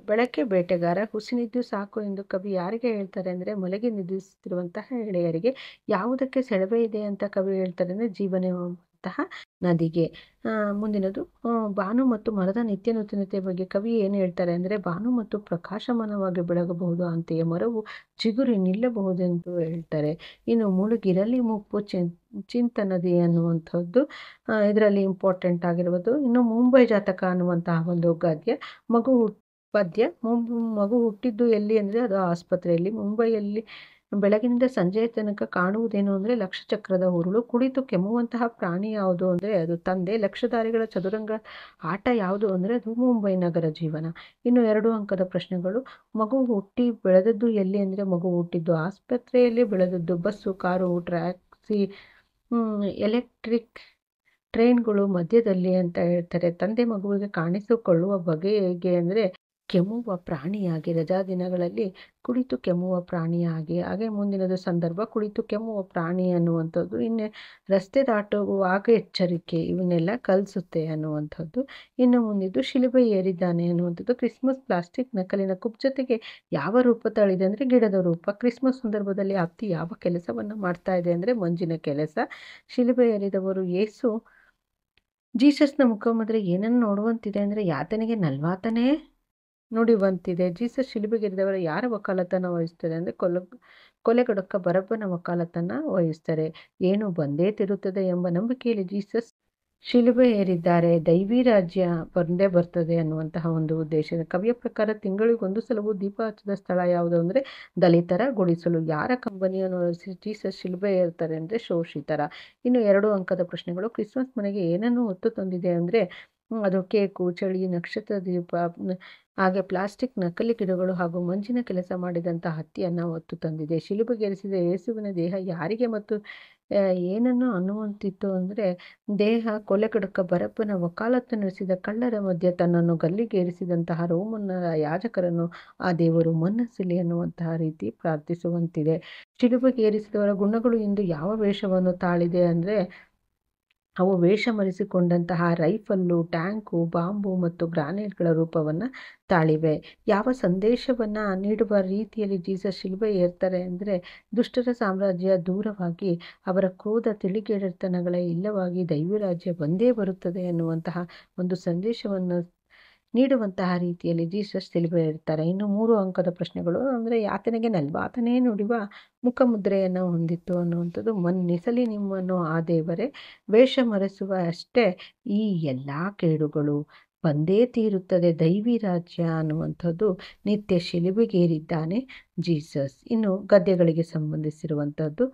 Speaker 1: ಬೆಳಗ್ಗೆ ಬೇಟೆಗಾರ. ಹುಸಿನಿದ್ದು ಸಾಕು ಎಂದು ಕವಿ ಯಾರಿಗೆ ಹೇಳ್ತಾರೆ ಅಂದರೆ ಮಲಗಿ ನಿದ್ರಿಸುತ್ತಿರುವಂತಹ ಎಳೆಯರಿಗೆ. ಯಾವುದಕ್ಕೆ ಸೆಳವೆ ಇದೆ ಅಂತ ಕವಿ ಹೇಳ್ತಾರೆ ಅಂದರೆ ಜೀವನವಂತಹ ನದಿಗೆ. ಮುಂದಿನದು ಭಾನು ಮತ್ತು ಮರದ ನಿತ್ಯ ನೂತನತೆ ಬಗ್ಗೆ ಕವಿ ಏನು ಹೇಳ್ತಾರೆ ಅಂದರೆ ಭಾನು ಮತ್ತು ಪ್ರಕಾಶಮಾನವಾಗಿ ಬೆಳಗಬಹುದು, ಅಂತೆಯೇ ಮರವು ಚಿಗುರಿ ನಿಲ್ಲಬಹುದೆಂದು ಹೇಳ್ತಾರೆ. ಇನ್ನು ಮುಳುಗಿರಲಿ ಮುಪ್ಪು ಚಿಂತನದಿ ಅನ್ನುವಂಥದ್ದು ಇದರಲ್ಲಿ ಇಂಪಾರ್ಟೆಂಟ್ ಆಗಿರುವುದು. ಇನ್ನು ಮುಂಬೈ ಜಾತಕ ಅನ್ನುವಂತಹ ಒಂದು ಗದ್ಯ. ಪದ್ಯ. ಮಗು ಹುಟ್ಟಿದ್ದು ಎಲ್ಲಿ ಅಂದರೆ ಅದು ಆಸ್ಪತ್ರೆಯಲ್ಲಿ. ಮುಂಬೈಯಲ್ಲಿ ಬೆಳಗಿನಿಂದ ಸಂಜೆಯ ತನಕ ಕಾಣುವುದೇನು ಅಂದರೆ ಲಕ್ಷಚಕ್ರದ ಉರುಳು. ಕುಳಿತು ಕೆಮ್ಮುವಂತಹ ಪ್ರಾಣಿ ಯಾವುದು ಅಂದರೆ ಅದು ತಂದೆ. ಲಕ್ಷಧಾರಿಗಳ ಚದುರಂಗ ಆಟ ಯಾವುದು ಅಂದರೆ ಅದು ಮುಂಬೈ ನಗರ ಜೀವನ. ಇನ್ನು 2 ಅಂಕದ ಪ್ರಶ್ನೆಗಳು. ಮಗು ಹುಟ್ಟಿ ಬೆಳೆದದ್ದು ಎಲ್ಲಿ ಅಂದರೆ ಮಗು ಹುಟ್ಟಿದ್ದು ಆಸ್ಪತ್ರೆಯಲ್ಲಿ ಬೆಳೆದದ್ದು. ಬಸ್ಸು, ಕಾರು, ಟ್ಯಾಕ್ಸಿ, ಎಲೆಕ್ಟ್ರಿಕ್ ಟ್ರೈನ್ಗಳು ಮಧ್ಯದಲ್ಲಿ ಅಂತ ಹೇಳ್ತಾರೆ. ತಂದೆ ಮಗುವಿಗೆ ಕಾಣಿಸಿಕೊಳ್ಳುವ ಬಗೆ ಹೇಗೆ ಅಂದರೆ ಕೆಮ್ಮುವ ಪ್ರಾಣಿಯಾಗಿ, ರಜಾ ದಿನಗಳಲ್ಲಿ ಕುಳಿತು ಕೆಮ್ಮುವ ಪ್ರಾಣಿಯಾಗಿ. ಹಾಗೆ ಮುಂದಿನದು ಸಂದರ್ಭ, ಕುಳಿತು ಕೆಮ್ಮುವ ಪ್ರಾಣಿ ಅನ್ನುವಂಥದ್ದು. ಇನ್ನು ರಸ್ತೆ ದಾಟುವಾಗ ಎಚ್ಚರಿಕೆ, ಇವನ್ನೆಲ್ಲ ಕಲಿಸುತ್ತೆ ಅನ್ನುವಂಥದ್ದು. ಇನ್ನು ಮುಂದಿದ್ದು ಶಿಲುಬೆ ಏರಿದ್ದಾನೆ ಅನ್ನುವಂಥದ್ದು. ಕ್ರಿಸ್ಮಸ್ ಪ್ಲಾಸ್ಟಿಕ್ ನಕಲಿನ ಕುಬ್ಜತೆಗೆ ಯಾವ ರೂಪ ತಾಳಿದೆ ಅಂದರೆ ಗಿಡದ ರೂಪ. ಕ್ರಿಸ್ಮಸ್ ಸಂದರ್ಭದಲ್ಲಿ ಹತ್ತಿ ಯಾವ ಕೆಲಸವನ್ನು ಮಾಡ್ತಾ ಇದೆ ಅಂದರೆ ಮಂಜಿನ ಕೆಲಸ. ಶಿಲುಬೆ ಏರಿದವರು ಯೇಸು. ಜೀಸಸ್ನ ಮುಖಮುದ್ರೆ ಏನನ್ನು ನೋಡುವಂತಿದೆ ಅಂದರೆ ಯಾತನೆಗೆ ನಲ್ವಾತನೇ ನುಡಿಯುವಂತಿದೆ. ಜೀಸಸ್ ಶಿಲುಬೆಗೇರಿದವರ ಯಾರ ವಕಾಲತನ್ನು ವಹಿಸ್ತಾರೆ ಅಂದರೆ ಕೊಲೆಗಡುಕ ಬರಬ್ಬನ ವಕಾಲತನ್ನು ವಹಿಸ್ತಾರೆ. ಏನು ಬಂದೇ ತಿರುತ್ತದೆ ಎಂಬ ನಂಬಿಕೆಯಲ್ಲಿ ಜೀಸಸ್ ಶಿಲುಬೆ ಏರಿದ್ದಾರೆ. ದೈವಿ ರಾಜ್ಯ ಬಂದೇ ಬರ್ತದೆ ಅನ್ನುವಂತಹ ಒಂದು ಉದ್ದೇಶ. ಕವಿಯ ಪ್ರಕಾರ ತಿಂಗಳಿಗೊಂದು ಸಲವೂ ದೀಪ ಹಚ್ಚದ ಸ್ಥಳ ಯಾವುದು ಅಂದರೆ ದಲಿತರ ಗುಡಿಸಲು. ಯಾರ ಕಂಬನಿಯನ್ನು ಜೀಸಸ್ ಶಿಲುಬೆ ಏರ್ತಾರೆ ಅಂದರೆ ಶೋಷಿತರ. ಇನ್ನು 2 ಅಂಕದ ಪ್ರಶ್ನೆಗಳು. ಕ್ರಿಸ್ಮಸ್ ಮನೆಗೆ ಏನನ್ನು ಹೊತ್ತು ತಂದಿದೆ ಅಂದರೆ ಅದು ಕೇಕು, ಚಳಿ, ನಕ್ಷತ್ರ ದೀಪ, ಹಾಗೆ ಪ್ಲಾಸ್ಟಿಕ್ ನಕಲಿ ಗಿಡಗಳು ಹಾಗೂ ಮಂಜಿನ ಕೆಲಸ ಮಾಡಿದಂಥ ಹತ್ತಿಯನ್ನು ಹೊತ್ತು ತಂದಿದೆ. ಶಿಲುಬೆಗೇರಿಸಿದ ಯೇಸುವಿನ ದೇಹ ಯಾರಿಗೆ ಮತ್ತು ಏನನ್ನು ಅನ್ನುವಂತಿತ್ತು ಅಂದರೆ ದೇಹ ಕೊಲೆಗಡುಕ ಬರಬ್ಬನ ವಕಾಲತ್ತು ನಡೆಸಿದ ಕಳ್ಳರ ಮಧ್ಯೆ ತನ್ನನ್ನು ಗಲ್ಲಿಗೇರಿಸಿದಂತಹ ರೋಮನ್ನರ ಯಾಜಕರನ್ನು ಆ ದೇವರು ಮನ್ನಿಸಲಿ ಅನ್ನುವಂತಹ ರೀತಿ ಪ್ರಾರ್ಥಿಸುವಂತಿದೆ. ಶಿಲುಬೆಗೇರಿಸಿದವರ ಗುಣಗಳು ಇಂದು ಯಾವ ವೇಷವನ್ನು ತಾಳಿದೆ ಅಂದರೆ ಅವು ವೇಷ ಮರೆಸಿಕೊಂಡಂತಹ ರೈಫಲ್ಲು, ಟ್ಯಾಂಕು, ಬಾಂಬು ಮತ್ತು ಗ್ರಾನೇಡ್ಗಳ ರೂಪವನ್ನು ತಾಳಿವೆ. ಯಾವ ಸಂದೇಶವನ್ನು ನೀಡುವ ರೀತಿಯಲ್ಲಿ ಜೀಸಸ್ ಶಿಲುಬೆ ಏರ್ತಾರೆ ಅಂದರೆ ದುಷ್ಟರ ಸಾಮ್ರಾಜ್ಯ ದೂರವಾಗಿ ಅವರ ಕ್ರೋಧ ತಿಳಿಗೇಡಿತನಗಳೇ ಇಲ್ಲವಾಗಿ ದೈವರಾಜ್ಯ ಬಂದೇ ಬರುತ್ತದೆ ಎನ್ನುವಂತಹ ಒಂದು ಸಂದೇಶವನ್ನು ನೀಡುವಂತಹ ರೀತಿಯಲ್ಲಿ ಜೀಸಸ್ ಶಿಲುಬೆ ಏರ್ತಾರೆ. ಇನ್ನು 3 ಅಂಕದ ಪ್ರಶ್ನೆಗಳು ಅಂದರೆ ಯಾತನೆಗೆ ನಲ್ವಾತನೇ ನುಡಿಯುವ ಮುಖಮುದ್ರೆಯನ್ನು ಹೊಂದಿತ್ತು ಅನ್ನುವಂಥದ್ದು. ಮನ್ನಿಸಲಿ ನಿಮ್ಮನ್ನು ಆ ದೇವರೇ, ವೇಷ ಮರೆಸುವ ಅಷ್ಟೇ ಈ ಎಲ್ಲ ಕೇಡುಗಳು ಬಂದೇ ತೀರುತ್ತದೆ ದೈವಿ ರಾಜ್ಯ ಅನ್ನುವಂಥದ್ದು. ನಿತ್ಯ ಶಿಲುಬೆಗೇರಿದ್ದಾನೆ ಜೀಸಸ್. ಇನ್ನು ಗದ್ಯಗಳಿಗೆ ಸಂಬಂಧಿಸಿರುವಂಥದ್ದು.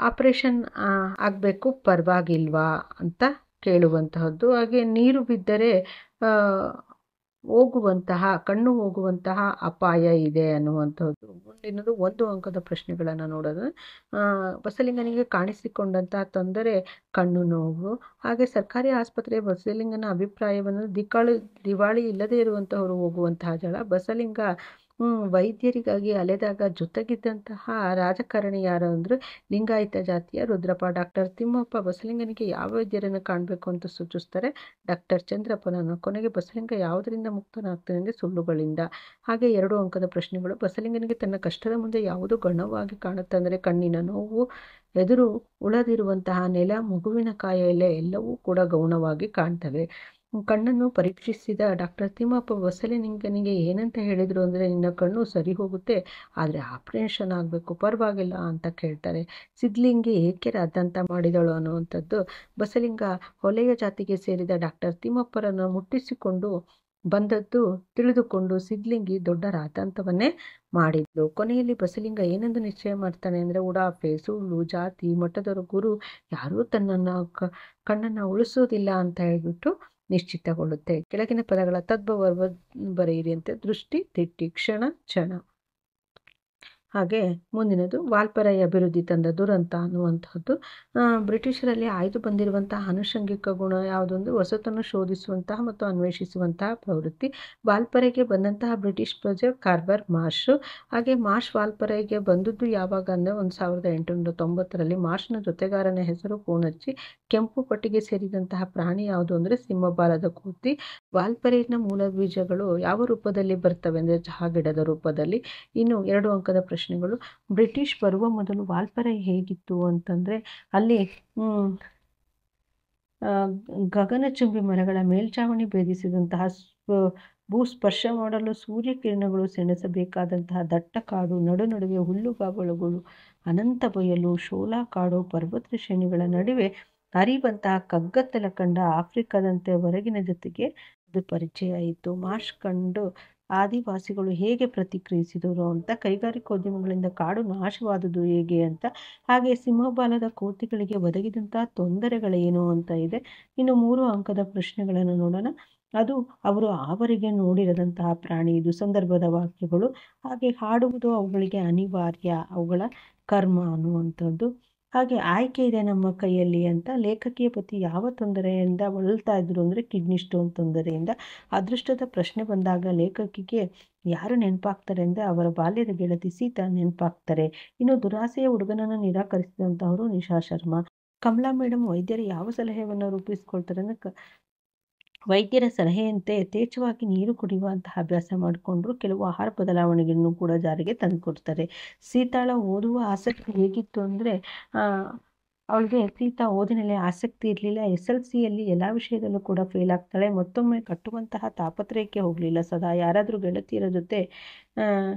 Speaker 1: ಆಪರೇಷನ್ ಆಗಬೇಕು ಪರವಾಗಿಲ್ವಾ ಅಂತ ಕೇಳುವಂತಹದ್ದು. ಹಾಗೆ ನೀರು ಬಿದ್ದರೆ ಕಣ್ಣು ಹೋಗುವಂತಹ ಅಪಾಯ ಇದೆ ಅನ್ನುವಂಥದ್ದು. ಮುಂದಿನದು 1 ಅಂಕದ ಪ್ರಶ್ನೆಗಳನ್ನು ನೋಡೋದು. ಬಸಲಿಂಗನಿಗೆ ಕಾಣಿಸಿಕೊಂಡಂತಹ ತೊಂದರೆ ಕಣ್ಣು ನೋವು. ಹಾಗೆ ಸರ್ಕಾರಿ ಆಸ್ಪತ್ರೆ ಬಸಲಿಂಗನ ಅಭಿಪ್ರಾಯವನ್ನು ದಿವಾಳಿ ಇಲ್ಲದೇ ಇರುವಂತಹವರು ಹೋಗುವಂತಹ ಜಳ. ಬಸಲಿಂಗ ವೈದ್ಯರಿಗಾಗಿ ಅಲೆದಾಗ ಜೊತೆಗಿದ್ದಂತಹ ರಾಜಕಾರಣಿ ಯಾರು ಅಂದರೆ ಲಿಂಗಾಯತ ಜಾತಿಯ ರುದ್ರಪ್ಪ. ಡಾಕ್ಟರ್ ತಿಮ್ಮಪ್ಪ ಬಸಲಿಂಗನಿಗೆ ಯಾವ ವೈದ್ಯರನ್ನು ಕಾಣಬೇಕು ಅಂತ ಸೂಚಿಸ್ತಾರೆ? ಡಾಕ್ಟರ್ ಚಂದ್ರಪ್ಪನನ್ನು. ಕೊನೆಗೆ ಬಸಲಿಂಗ ಯಾವುದರಿಂದ ಮುಕ್ತನಾಗ್ತಾನೆ ಅಂದರೆ ಸುಳ್ಳುಗಳಿಂದ. ಹಾಗೆ 2 ಅಂಕದ ಪ್ರಶ್ನೆಗಳು. ಬಸಲಿಂಗನಿಗೆ ತನ್ನ ಕಷ್ಟದ ಮುಂದೆ ಯಾವುದು ಗೌಣವಾಗಿ ಕಾಣುತ್ತೆ ಅಂದರೆ ಕಣ್ಣಿನ ನೋವು, ಎದುರು ಉಳದಿರುವಂತಹ ನೆಲ, ಮಗುವಿನ ಕಾಯಿಲೆ ಎಲ್ಲವೂ ಕೂಡ ಗೌಣವಾಗಿ ಕಾಣ್ತವೆ. ಕಣ್ಣನ್ನು ಪರೀಕ್ಷಿಸಿದ ಡಾಕ್ಟರ್ ತಿಮ್ಮಪ್ಪ ಬಸಲಿಂಗನಿಗೆ ಏನಂತ ಹೇಳಿದರು ಅಂದರೆ ನಿನ್ನ ಕಣ್ಣು ಸರಿ ಹೋಗುತ್ತೆ, ಆದರೆ ಆಪರೇಷನ್ ಆಗಬೇಕು, ಪರವಾಗಿಲ್ಲ ಅಂತ ಕೇಳ್ತಾರೆ. ಸಿದ್ಲಿಂಗಿ ಏಕೆ ರಾದ್ಧಾಂತ ಮಾಡಿದಳು ಅನ್ನುವಂಥದ್ದು. ಬಸಲಿಂಗ ಹೊಲೆಯ ಜಾತಿಗೆ ಸೇರಿದ ಡಾಕ್ಟರ್ ತಿಮ್ಮಪ್ಪರನ್ನು ಮುಟ್ಟಿಸಿಕೊಂಡು ಬಂದದ್ದು ತಿಳಿದುಕೊಂಡು ಸಿದ್ಲಿಂಗಿ ದೊಡ್ಡ ರಾದ್ಧಾಂತವನ್ನೇ ಮಾಡಿದ್ಲು. ಕೊನೆಯಲ್ಲಿ ಬಸಲಿಂಗ ಏನೆಂದು ನಿಶ್ಚಯ ಮಾಡ್ತಾನೆ ಅಂದರೆ ಉಡಾಫೆ, ಸುಳ್ಳು, ಜಾತಿ ಮಟ್ಟದವರ ಗುರು ಯಾರೂ ತನ್ನನ್ನು ಕಣ್ಣನ್ನು ಉಳಿಸೋದಿಲ್ಲ ಅಂತ ಹೇಳ್ಬಿಟ್ಟು ನಿಶ್ಚಿತಗೊಳ್ಳುತ್ತೆ. ಕೆಳಗಿನ ಪದಗಳ ತದ್ಭವ ಬರೆಯಿರಿ ಅಂತ. ದೃಷ್ಟಿ, ದಿಟ್ಟಿ, ಕ್ಷಣ, ಕ್ಷಣ. ಹಾಗೆ ಮುಂದಿನದು ವಾಲ್ಪರೈ ಅಭಿವೃದ್ಧಿ ತಂದ ದುರಂತ ಅನ್ನುವಂಥದ್ದು. ಬ್ರಿಟಿಷರಲ್ಲಿ ಆಯ್ದು ಬಂದಿರುವಂತಹ ಆನುಷಂಗಿಕ ಗುಣ ಯಾವುದು ಅಂದರೆ ಹೊಸತನ್ನು ಶೋಧಿಸುವಂತಹ ಮತ್ತು ಅನ್ವೇಷಿಸುವಂತಹ ಪ್ರವೃತ್ತಿ. ವಾಲ್ಪರೈಗೆ ಬಂದಂತಹ ಬ್ರಿಟಿಷ್ ಪ್ರಜೆ ಕಾರ್ಬರ್ ಮಾರ್ಷ್. ಹಾಗೆ ಮಾರ್ಷ್ ವಾಲ್ಪರೈಗೆ ಬಂದದ್ದು ಯಾವಾಗ ಅಂದರೆ 1890ರಲ್ಲಿ. ಮಾರ್ಷ್ನ ಜೊತೆಗಾರನ ಹೆಸರು ಪೂನಚ್ಚಿ. ಕೆಂಪು ಪಟ್ಟಿಗೆ ಸೇರಿದಂತಹ ಪ್ರಾಣಿ ಯಾವುದು ಅಂದರೆ ಸಿಂಹಬಾಲದ ಕೂತಿ. ವಾಲ್ಪರೈನ ಮೂಲ ಬೀಜಗಳು ಯಾವ ರೂಪದಲ್ಲಿ ಬರ್ತವೆ ಅಂದರೆ ಚಹಾ ಗಿಡದ ರೂಪದಲ್ಲಿ. ಇನ್ನು 2 ಅಂಕದ ಪ್ರಶ್ನೆಗಳು. ಬ್ರಿಟಿಷ್ ಬರುವ ಮೊದಲು ವಾಲ್ಪರೈ ಹೇಗಿತ್ತು ಅಂತಂದರೆ ಅಲ್ಲಿ ಗಗನಚುಂಬಿ ಮರಗಳ ಮೇಲ್ಛಾವಣಿ ಭೇದಿಸಿದಂತಹ ಭೂಸ್ಪರ್ಶ ಮಾಡಲು ಸೂರ್ಯಕಿರಣಗಳು ಸೆಣಸಬೇಕಾದಂತಹ ದಟ್ಟ ಕಾಡು, ನಡುವೆ ಹುಲ್ಲುಗಾವಲುಗಳು, ಅನಂತ ಬಯಲು, ಶೋಲಾ ಕಾಡು, ಪರ್ವತ ಶ್ರೇಣಿಗಳ ನಡುವೆ ಹರಿಯುವಂತಹ ಕಗ್ಗತ್ತಲ ಕಂಡ ಆಫ್ರಿಕಾದಂತೆ ಹೊರಗಿನ ಜೊತೆಗೆ ಅದು ಪರಿಚಯ ಆಯಿತು. ಮಾರ್ಷ್ ಕಂಡು ಆದಿವಾಸಿಗಳು ಹೇಗೆ ಪ್ರತಿಕ್ರಿಯಿಸಿದರು ಅಂತ, ಕೈಗಾರಿಕೋದ್ಯಮಗಳಿಂದ ಕಾಡು ನಾಶವಾದುದು ಹೇಗೆ ಅಂತ, ಹಾಗೆ ಸಿಂಹಬಾಲದ ಕೋತಿಗಳಿಗೆ ಒದಗಿದಂತಹ ತೊಂದರೆಗಳೇನು ಅಂತ ಇದೆ. ಇನ್ನು 3 ಅಂಕದ ಪ್ರಶ್ನೆಗಳನ್ನು ನೋಡೋಣ. ಅದು ಅವರು ಆವರಿಗೆ ನೋಡಿರದಂತಹ ಪ್ರಾಣಿ, ಇದು ಸಂದರ್ಭದ ವಾಕ್ಯಗಳು. ಹಾಗೆ ಹಾಡುವುದು ಅವುಗಳಿಗೆ ಅನಿವಾರ್ಯ, ಅವುಗಳ ಕರ್ಮ ಅನ್ನುವಂಥದ್ದು. ಹಾಗೆ ಆಯ್ಕೆ ಇದೆ ನಮ್ಮ ಕೈಯಲ್ಲಿ ಅಂತ, ಲೇಖಕಿಯ ಪತಿ ಯಾವ ತೊಂದರೆಯಿಂದ ಬಳಲ್ತಾ ಇದ್ರು ಅಂದರೆ ಕಿಡ್ನಿ ಸ್ಟೋನ್ ತೊಂದರೆಯಿಂದ. ಅದೃಷ್ಟದ ಪ್ರಶ್ನೆ ಬಂದಾಗ ಲೇಖಕಿಗೆ ಯಾರು ನೆನಪಾಗ್ತಾರೆ ಅಂದರೆ ಅವರ ಬಾಲ್ಯದ ಗೆಳತಿ ಸೀತಾ ನೆನಪಾಗ್ತಾರೆ. ಇನ್ನು ದುರಾಸೆಯ ಹುಡುಗನನ್ನು ನಿರಾಕರಿಸಿದಂತಹವರು ನಿಶಾ ಶರ್ಮಾ. ಕಮಲಾ ಮೇಡಮ್ ವೈದ್ಯರು ಯಾವ ಸಲಹೆಯನ್ನು ರೂಪಿಸ್ಕೊಳ್ತಾರೆ ಅಂದರೆ ವೈದ್ಯರ ಸಲಹೆಯಂತೆ ಯಥೇಚ್ಛವಾಗಿ ನೀರು ಕುಡಿಯುವಂತಹ ಅಭ್ಯಾಸ ಮಾಡಿಕೊಂಡ್ರು. ಕೆಲವು ಆಹಾರ ಬದಲಾವಣೆಗಳನ್ನು ಕೂಡ ಜಾರಿಗೆ ತಂದುಕೊಡ್ತಾರೆ. ಸೀತಾಳ ಓದುವ ಆಸಕ್ತಿ ಹೇಗಿತ್ತು ಅಂದರೆ ಅವಳಿಗೆ ಸೀತಾ ಓದಿನಲ್ಲಿ ಆಸಕ್ತಿ ಇರಲಿಲ್ಲ. SLCಯಲ್ಲಿ ಎಲ್ಲ ವಿಷಯದಲ್ಲೂ ಕೂಡ ಫೇಲ್ ಆಗ್ತಾಳೆ. ಮತ್ತೊಮ್ಮೆ ಕಟ್ಟುವಂತಹ ತಾಪತ್ರಯಕ್ಕೆ ಹೋಗಲಿಲ್ಲ. ಸದಾ ಯಾರಾದರೂ ಗೆಳತಿಯರ ಜೊತೆ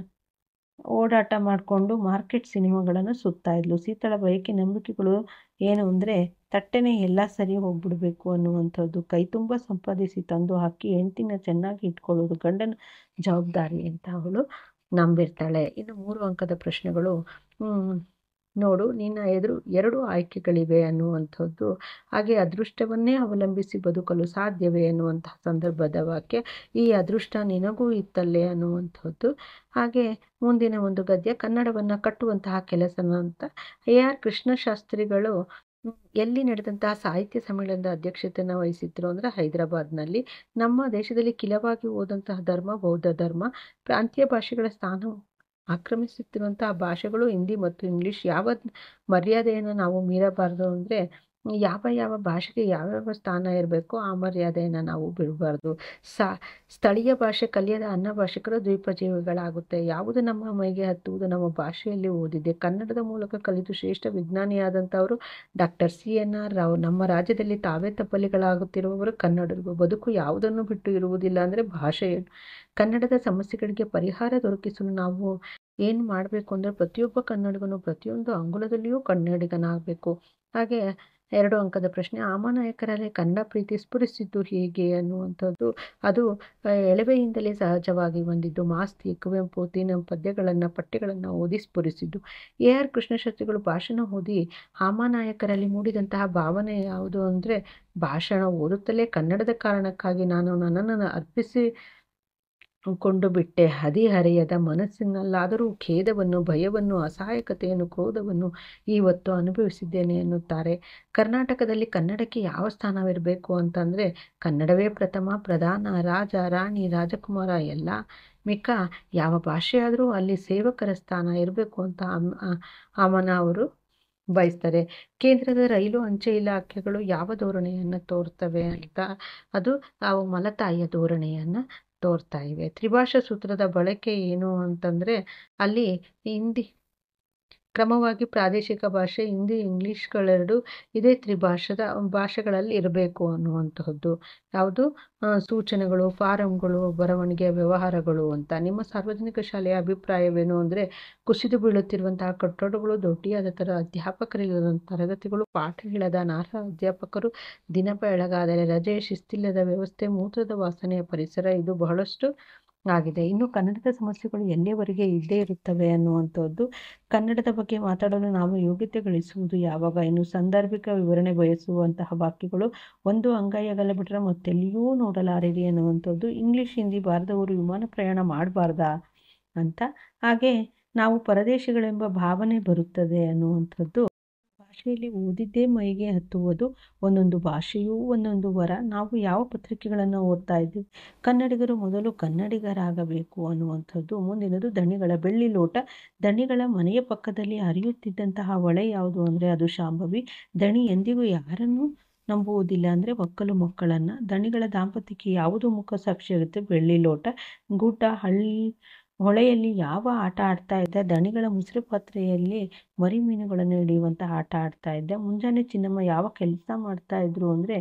Speaker 1: ಓಡಾಟ ಮಾಡಿಕೊಂಡು ಮಾರ್ಕೆಟ್ ಸಿನಿಮಾಗಳನ್ನು ಸುತ್ತಾ ಇದ್ಲು. ಸೀತಾಳ ಬಯಕೆ ನಂಬಿಕೆಗಳು ಏನು ಅಂದರೆ ತಟ್ಟೆನೇ ಎಲ್ಲ ಸರಿ ಹೋಗ್ಬಿಡ್ಬೇಕು ಅನ್ನುವಂಥದ್ದು. ಕೈ ತುಂಬ ಸಂಪಾದಿಸಿ ತಂದು ಹಾಕಿ ಹೆಂಡ್ತಿನ ಚೆನ್ನಾಗಿ ಇಟ್ಕೊಳ್ಳೋದು ಗಂಡನ ಜವಾಬ್ದಾರಿ ಅಂತ ಅವಳು ನಂಬಿರ್ತಾಳೆ. ಇನ್ನು 3 ಅಂಕದ ಪ್ರಶ್ನೆಗಳು. ನೋಡು, ನಿನ್ನ ಎದುರು 2 ಆಯ್ಕೆಗಳಿವೆ ಅನ್ನುವಂಥದ್ದು. ಹಾಗೆ ಅದೃಷ್ಟವನ್ನೇ ಅವಲಂಬಿಸಿ ಬದುಕಲು ಸಾಧ್ಯವೇ ಅನ್ನುವಂತಹ ಸಂದರ್ಭದ ವಾಕ್ಯ. ಈ ಅದೃಷ್ಟ ನಿನಗೂ ಇತ್ತಲ್ಲೇ ಅನ್ನುವಂಥದ್ದು. ಹಾಗೆ ಮುಂದಿನ ಒಂದು ಗದ್ಯ, ಕನ್ನಡವನ್ನು ಕಟ್ಟುವಂತಹ ಕೆಲಸನ ಅಂತ. AR ಕೃಷ್ಣಶಾಸ್ತ್ರಿಗಳು ಎಲ್ಲಿ ನಡೆದಂತಹ ಸಾಹಿತ್ಯ ಸಮ್ಮೇಳನದ ಅಧ್ಯಕ್ಷತೆಯನ್ನು ವಹಿಸಿದ್ರು ಅಂದರೆ ಹೈದರಾಬಾದ್ನಲ್ಲಿ. ನಮ್ಮ ದೇಶದಲ್ಲಿ ಕಿಲವಾಗಿ ಹೋದಂತಹ ಧರ್ಮ ಬೌದ್ಧ ಧರ್ಮ. ಪ್ರಾಂತೀಯ ಭಾಷೆಗಳ ಸ್ಥಾನ ಆಕ್ರಮಿಸುತ್ತಿರುವಂತಹ ಭಾಷೆಗಳು ಹಿಂದಿ ಮತ್ತು ಇಂಗ್ಲೀಷ್. ಯಾವ ಮರ್ಯಾದೆಯನ್ನು ನಾವು ಮೀರಬಾರ್ದು ಅಂದರೆ ಯಾವ ಭಾಷೆಗೆ ಯಾವ್ಯಾವ ಸ್ಥಾನ ಇರಬೇಕು ಆ ಮರ್ಯಾದೆಯನ್ನು ನಾವು ಬಿಡಬಾರ್ದು. ಸ್ಥಳೀಯ ಭಾಷೆ ಕಲಿಯದ ಅನ್ನ ಭಾಷಿಕರು ದ್ವೀಪಜೀವಿಗಳಾಗುತ್ತೆ. ಯಾವುದು ನಮ್ಮ ಮೈಗೆ ಹತ್ತುವುದು ನಮ್ಮ ಭಾಷೆಯಲ್ಲಿ ಓದಿದೆ. ಕನ್ನಡದ ಮೂಲಕ ಕಲಿತು ಶ್ರೇಷ್ಠ ವಿಜ್ಞಾನಿಯಾದಂಥವರು ಡಾಕ್ಟರ್ CNR ರಾವ್. ನಮ್ಮ ರಾಜ್ಯದಲ್ಲಿ ತಾವೇ ತಪ್ಪಲಿಗಳಾಗುತ್ತಿರುವವರು ಕನ್ನಡಿಗರು. ಬದುಕು ಯಾವುದನ್ನು ಬಿಟ್ಟು ಇರುವುದಿಲ್ಲ ಅಂದರೆ ಭಾಷೆಯನ್ನು. ಕನ್ನಡದ ಸಮಸ್ಯೆಗಳಿಗೆ ಪರಿಹಾರ ದೊರಕಿಸಲು ನಾವು ಏನು ಮಾಡಬೇಕು ಅಂದರೆ ಪ್ರತಿಯೊಬ್ಬ ಕನ್ನಡಿಗನು ಪ್ರತಿಯೊಂದು ಅಂಗುಲದಲ್ಲಿಯೂ ಕನ್ನಡಿಗನಾಗಬೇಕು. ಹಾಗೆ 2 ಅಂಕದ ಪ್ರಶ್ನೆ, ಆಮನಾಯಕರಲ್ಲಿ ಕನ್ನಡ ಪ್ರೀತಿ ಸ್ಫುರಿಸಿದ್ದು ಹೇಗೆ ಅನ್ನುವಂಥದ್ದು. ಅದು ಎಳವೆಯಿಂದಲೇ ಸಹಜವಾಗಿ ಬಂದಿದ್ದು. ಮಾಸ್ತಿ, ಕುವೆಂಪು, ಪದ್ಯಗಳನ್ನು ಪಠ್ಯಗಳನ್ನು ಓದಿ ಸ್ಫುರಿಸಿದ್ದು. AR ಕೃಷ್ಣಶಾಸ್ತ್ರಿಗಳು ಭಾಷಣ ಓದಿ ಆಮನಾಯಕರಲ್ಲಿ ಮೂಡಿದಂತಹ ಭಾವನೆ ಯಾವುದು ಅಂದರೆ, ಭಾಷಣ ಓದುತ್ತಲೇ ಕನ್ನಡದ ಕಾರಣಕ್ಕಾಗಿ ನಾನು ನನ್ನನ್ನು ಅರ್ಪಿಸಿಕೊಂಡು ಬಿಟ್ಟೆ. ಹದಿಹರೆಯದ ಮನಸ್ಸಿನಲ್ಲಾದರೂ ಖೇದವನ್ನು, ಭಯವನ್ನು, ಅಸಹಾಯಕತೆಯನ್ನು, ಕ್ರೋಧವನ್ನು ಇವತ್ತು ಅನುಭವಿಸಿದ್ದೇನೆ ಎನ್ನುತ್ತಾರೆ. ಕರ್ನಾಟಕದಲ್ಲಿ ಕನ್ನಡಕ್ಕೆ ಯಾವ ಸ್ಥಾನವಿರಬೇಕು ಅಂತಂದರೆ ಕನ್ನಡವೇ ಪ್ರಥಮ, ಪ್ರಧಾನ, ರಾಜ, ರಾಣಿ, ರಾಜಕುಮಾರ ಎಲ್ಲ. ಮಿಕ್ಕ ಯಾವ ಭಾಷೆಯಾದರೂ ಅಲ್ಲಿ ಸೇವಕರ ಸ್ಥಾನ ಇರಬೇಕು ಅಂತ ಆಮನ ಅವರು ಬಯಸ್ತಾರೆ. ಕೇಂದ್ರದ ರೈಲು ಅಂಚೆ ಇಲಾಖೆಗಳು ಯಾವ ಧೋರಣೆಯನ್ನು ತೋರ್ತವೆ ಅಂತ, ಅದು ನಾವು ಮಲತಾಯಿಯ ಧೋರಣೆಯನ್ನು ತೋರ್ತಾ ಇವೆ. ತ್ರಿಭಾಷಾ ಸೂತ್ರದ ಬಳಕೆ ಏನು ಅಂತಂದರೆ ಅಲ್ಲಿ ಹಿಂದಿ ಕ್ರಮವಾಗಿ ಪ್ರಾದೇಶಿಕ ಭಾಷೆ ಹಿಂದಿ, ಇಂಗ್ಲೀಷ್ಗಳೆರಡು ಇದೇ ಭಾಷೆಗಳಲ್ಲಿ ಇರಬೇಕು ಅನ್ನುವಂತಹದ್ದು. ಯಾವುದು ಸೂಚನೆಗಳು, ಫಾರಂಗಳು, ಬರವಣಿಗೆ, ವ್ಯವಹಾರಗಳು ಅಂತ. ನಿಮ್ಮ ಸಾರ್ವಜನಿಕ ಶಾಲೆಯ ಅಭಿಪ್ರಾಯವೇನು ಅಂದರೆ ಕುಸಿದು ಬೀಳುತ್ತಿರುವಂತಹ ಕಟ್ಟಡಗಳು, ದೊಡ್ಡಿಯಾದ ಥರ ಅಧ್ಯಾಪಕರಿಲ್ಲದಂಥ ತರಗತಿಗಳು, ಪಾಠ ಹೇಳದ ಅನರ್ಹ ಅಧ್ಯಾಪಕರು, ದಿನ ಬೆಳಗಾದರೆ ರಜೆ, ಶಿಸ್ತಿಲ್ಲದ ವ್ಯವಸ್ಥೆ, ಮೂತ್ರದ ವಾಸನೆಯ ಪರಿಸರ, ಇದು ಬಹಳಷ್ಟು ಆಗಿದೆ. ಇನ್ನು ಕನ್ನಡದ ಸಮಸ್ಯೆಗಳು ಎಲ್ಲಿಯವರೆಗೆ ಇದ್ದೇ ಇರುತ್ತವೆ ಅನ್ನುವಂಥದ್ದು. ಕನ್ನಡದ ಬಗ್ಗೆ ಮಾತಾಡಲು ನಾವು ಯೋಗ್ಯತೆ ಗಳಿಸುವುದು ಯಾವಾಗ? ಇನ್ನು ಸಾಂದರ್ಭಿಕ ವಿವರಣೆ ಬಯಸುವಂತಹ ವಾಕ್ಯಗಳು. ಒಂದು ಅಂಗೈಯಗಲ ಬಿಟ್ಟರೆ ಮತ್ತೆಲ್ಲಿಯೂ ನೋಡಲಾರಿರಿ ಅನ್ನುವಂಥದ್ದು. ಇಂಗ್ಲೀಷ್, ಹಿಂದಿ ಬಾರದವರು ವಿಮಾನ ಪ್ರಯಾಣ ಮಾಡಬಾರ್ದಾ ಅಂತ. ಹಾಗೆ ನಾವು ಪರದೇಶಿಗಳೆಂಬ ಭಾವನೆ ಬರುತ್ತದೆ ಅನ್ನುವಂಥದ್ದು. ಭಾಷೆಯಲ್ಲಿ ಓದಿದ್ದೇ ಮೈಗೆ ಹತ್ತುವುದು. ಒಂದೊಂದು ಭಾಷೆಯೂ ಒಂದೊಂದು ವರ. ನಾವು ಯಾವ ಪತ್ರಿಕೆಗಳನ್ನು ಓದ್ತಾ ಇದ್ದೀವಿ? ಕನ್ನಡಿಗರು ಮೊದಲು ಕನ್ನಡಿಗರಾಗಬೇಕು ಅನ್ನುವಂಥದ್ದು. ಮುಂದಿನದು ದಣಿಗಳ ಬೆಳ್ಳಿ ಲೋಟ. ದಣಿಗಳ ಮನೆಯ ಪಕ್ಕದಲ್ಲಿ ಹರಿಯುತ್ತಿದ್ದಂತಹ ಹೊಳೆ ಯಾವುದು ಅಂದರೆ ಅದು ಶಾಂಭವಿ. ದಣಿ ಎಂದಿಗೂ ಯಾರನ್ನೂ ನಂಬುವುದಿಲ್ಲ ಅಂದರೆ ಒಕ್ಕಲು ಮಕ್ಕಳನ್ನು. ದಣಿಗಳ ದಾಂಪತ್ಯಕ್ಕೆ ಯಾವುದು ಮುಖ ಸಾಕ್ಷಿಯಾಗುತ್ತೆ? ಬೆಳ್ಳಿ ಲೋಟ. ಗುಡ್ಡ, ಹೊಳೆಯಲ್ಲಿ ಯಾವ ಆಟ ಆಡ್ತಾ ಇದ್ದ? ದಣಿಗಳ ಮುಸುರೆ ಪಾತ್ರೆಯಲ್ಲಿ ಮರಿ ಮೀನುಗಳನ್ನು ಹಿಡಿಯುವಂಥ ಆಟ ಆಡ್ತಾ ಇದ್ದ. ಮುಂಜಾನೆ ಚಿನ್ನಮ್ಮ ಯಾವ ಕೆಲಸ ಮಾಡ್ತಾ ಇದ್ರು ಅಂದರೆ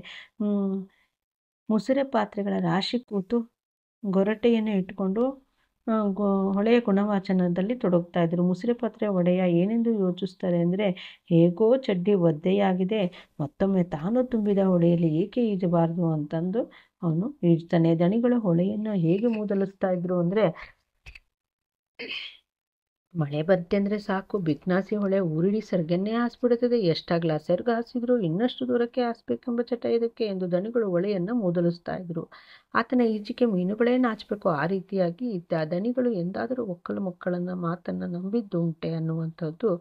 Speaker 1: ಮುಸುರೆ ಪಾತ್ರೆಗಳ ರಾಶಿ ಕೂತು ಗೊರಟೆಯನ್ನು ಇಟ್ಕೊಂಡು ಹೊಳೆಯ ಗುಣವಾಚನದಲ್ಲಿ ತೊಡಗ್ತಾ ಇದ್ರು. ಮುಸುರೆ ಪಾತ್ರೆ ಒಡೆಯ ಏನೆಂದು ಯೋಚಿಸ್ತಾರೆ ಅಂದರೆ ಹೇಗೋ ಚಡ್ಡಿ ಒದ್ದೆಯಾಗಿದೆ, ಮತ್ತೊಮ್ಮೆ ತಾನು ತುಂಬಿದ ಹೊಳೆಯಲ್ಲಿ ಏಕೆ ಈಜಬಾರದು ಅಂತಂದು ಅವನು ಹೇಳ್ತಾನೆ. ದಣಿಗಳು ಹೊಳೆಯನ್ನು ಹೇಗೆ ಮೂದಲಿಸ್ತಾ ಇದ್ರು ಅಂದರೆ, ಮಳೆ ಬಂತೆ ಅಂದರೆ ಸಾಕು, ಬಿಕ್ನಾಸಿ ಹೊಳೆ ಊರಿಡಿ ಸರ್ಗನ್ನೇ ಹಾಸ್ಬಿಡುತ್ತದೆ. ಎಷ್ಟಾಗ್ಲ ಸೆರ್ಗ ಹಾಸಿದ್ರು ಇನ್ನಷ್ಟು ದೂರಕ್ಕೆ ಹಾಸ್ಬೇಕೆಂಬ ಚಟ ಇದಕ್ಕೆ ಎಂದು ದಣಿಗಳು ಹೊಳೆಯನ್ನು ಮೂದಲಿಸ್ತಾ ಇದ್ರು. ಆತನ ಈಜಿಗೆ ಮೀನುಗಳೇ ನಾಚಬೇಕು. ಆ ರೀತಿಯಾಗಿ ಇದ್ದ. ದಣಿಗಳು ಎಂದಾದರೂ ಒಕ್ಕಲು ಮಕ್ಕಳನ್ನ ಮಾತನ್ನು ನಂಬಿದ್ದುಂಟೆ ಅನ್ನುವಂಥದ್ದು.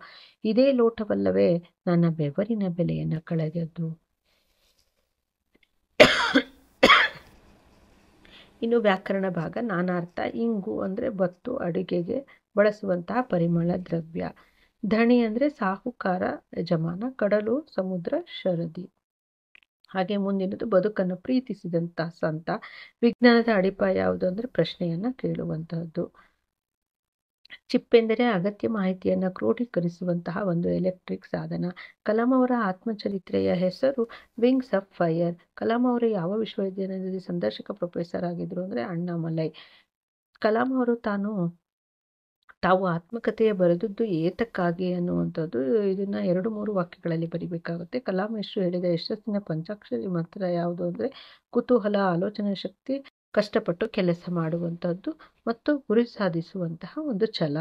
Speaker 1: ಇದೇ ಲೋಟವಲ್ಲವೇ ನನ್ನ ಬೆವರಿನ ಬೆಲೆಯನ್ನು ಕಳೆದದ್ದು. ಇನ್ನು ವ್ಯಾಕರಣ ಭಾಗ ನಾನಾರ್ಥ. ಇಂಗು ಅಂದರೆ ಬತ್ತು, ಅಡುಗೆಗೆ ಬಳಸುವಂತಹ ಪರಿಮಳ ದ್ರವ್ಯ. ಧಣಿ ಅಂದರೆ ಸಾಹುಕಾರ, ಯಜಮಾನ. ಕಡಲು, ಸಮುದ್ರ, ಶರದಿ. ಹಾಗೆ ಮುಂದಿನದು ಬದುಕನ್ನು ಪ್ರೀತಿಸಿದಂತಹ ಸಂತ. ವಿಜ್ಞಾನದ ಅಡಿಪಾಯ ಯಾವುದು ಅಂದರೆ ಪ್ರಶ್ನೆಯನ್ನು ಕೇಳುವಂತಹದ್ದು. ಚಿಪ್ಪೆಂದರೆ ಅಗತ್ಯ ಮಾಹಿತಿಯನ್ನು ಕ್ರೋಢೀಕರಿಸುವಂತಹ ಒಂದು ಎಲೆಕ್ಟ್ರಿಕ್ ಸಾಧನ. ಕಲಾಂ ಅವರ ಆತ್ಮಚರಿತ್ರೆಯ ಹೆಸರು ವಿಂಗ್ಸ್ ಆಫ್ ಫೈರ್. ಕಲಾಂ ಅವರು ಯಾವ ವಿಶ್ವವಿದ್ಯಾಲಯದಲ್ಲಿ ಸಂದರ್ಶಕ ಪ್ರೊಫೆಸರ್ ಆಗಿದ್ರು ಅಂದರೆ ಅಣ್ಣಾಮಲೈ. ಕಲಾಂ ಅವರು ತಾವು ಆತ್ಮಕಥೆಯ ಬರೆದದ್ದು ಏತಕ್ಕಾಗಿ ಅನ್ನುವಂಥದ್ದು. ಇದನ್ನ 2-3 ವಾಕ್ಯಗಳಲ್ಲಿ ಬರಿಬೇಕಾಗುತ್ತೆ. ಕಲಾಂ ಎಷ್ಟು ಹೇಳಿದ ಯಶಸ್ಸಿನ ಪಂಚಾಕ್ಷರಿ ಮಂತ್ರ ಯಾವುದು ಅಂದರೆ ಕುತೂಹಲ, ಆಲೋಚನಾ ಶಕ್ತಿ, ಕಷ್ಟಪಟ್ಟು ಕೆಲಸ ಮಾಡುವಂಥದ್ದು ಮತ್ತು ಗುರಿ ಸಾಧಿಸುವಂತಹ ಒಂದು ಛಲ.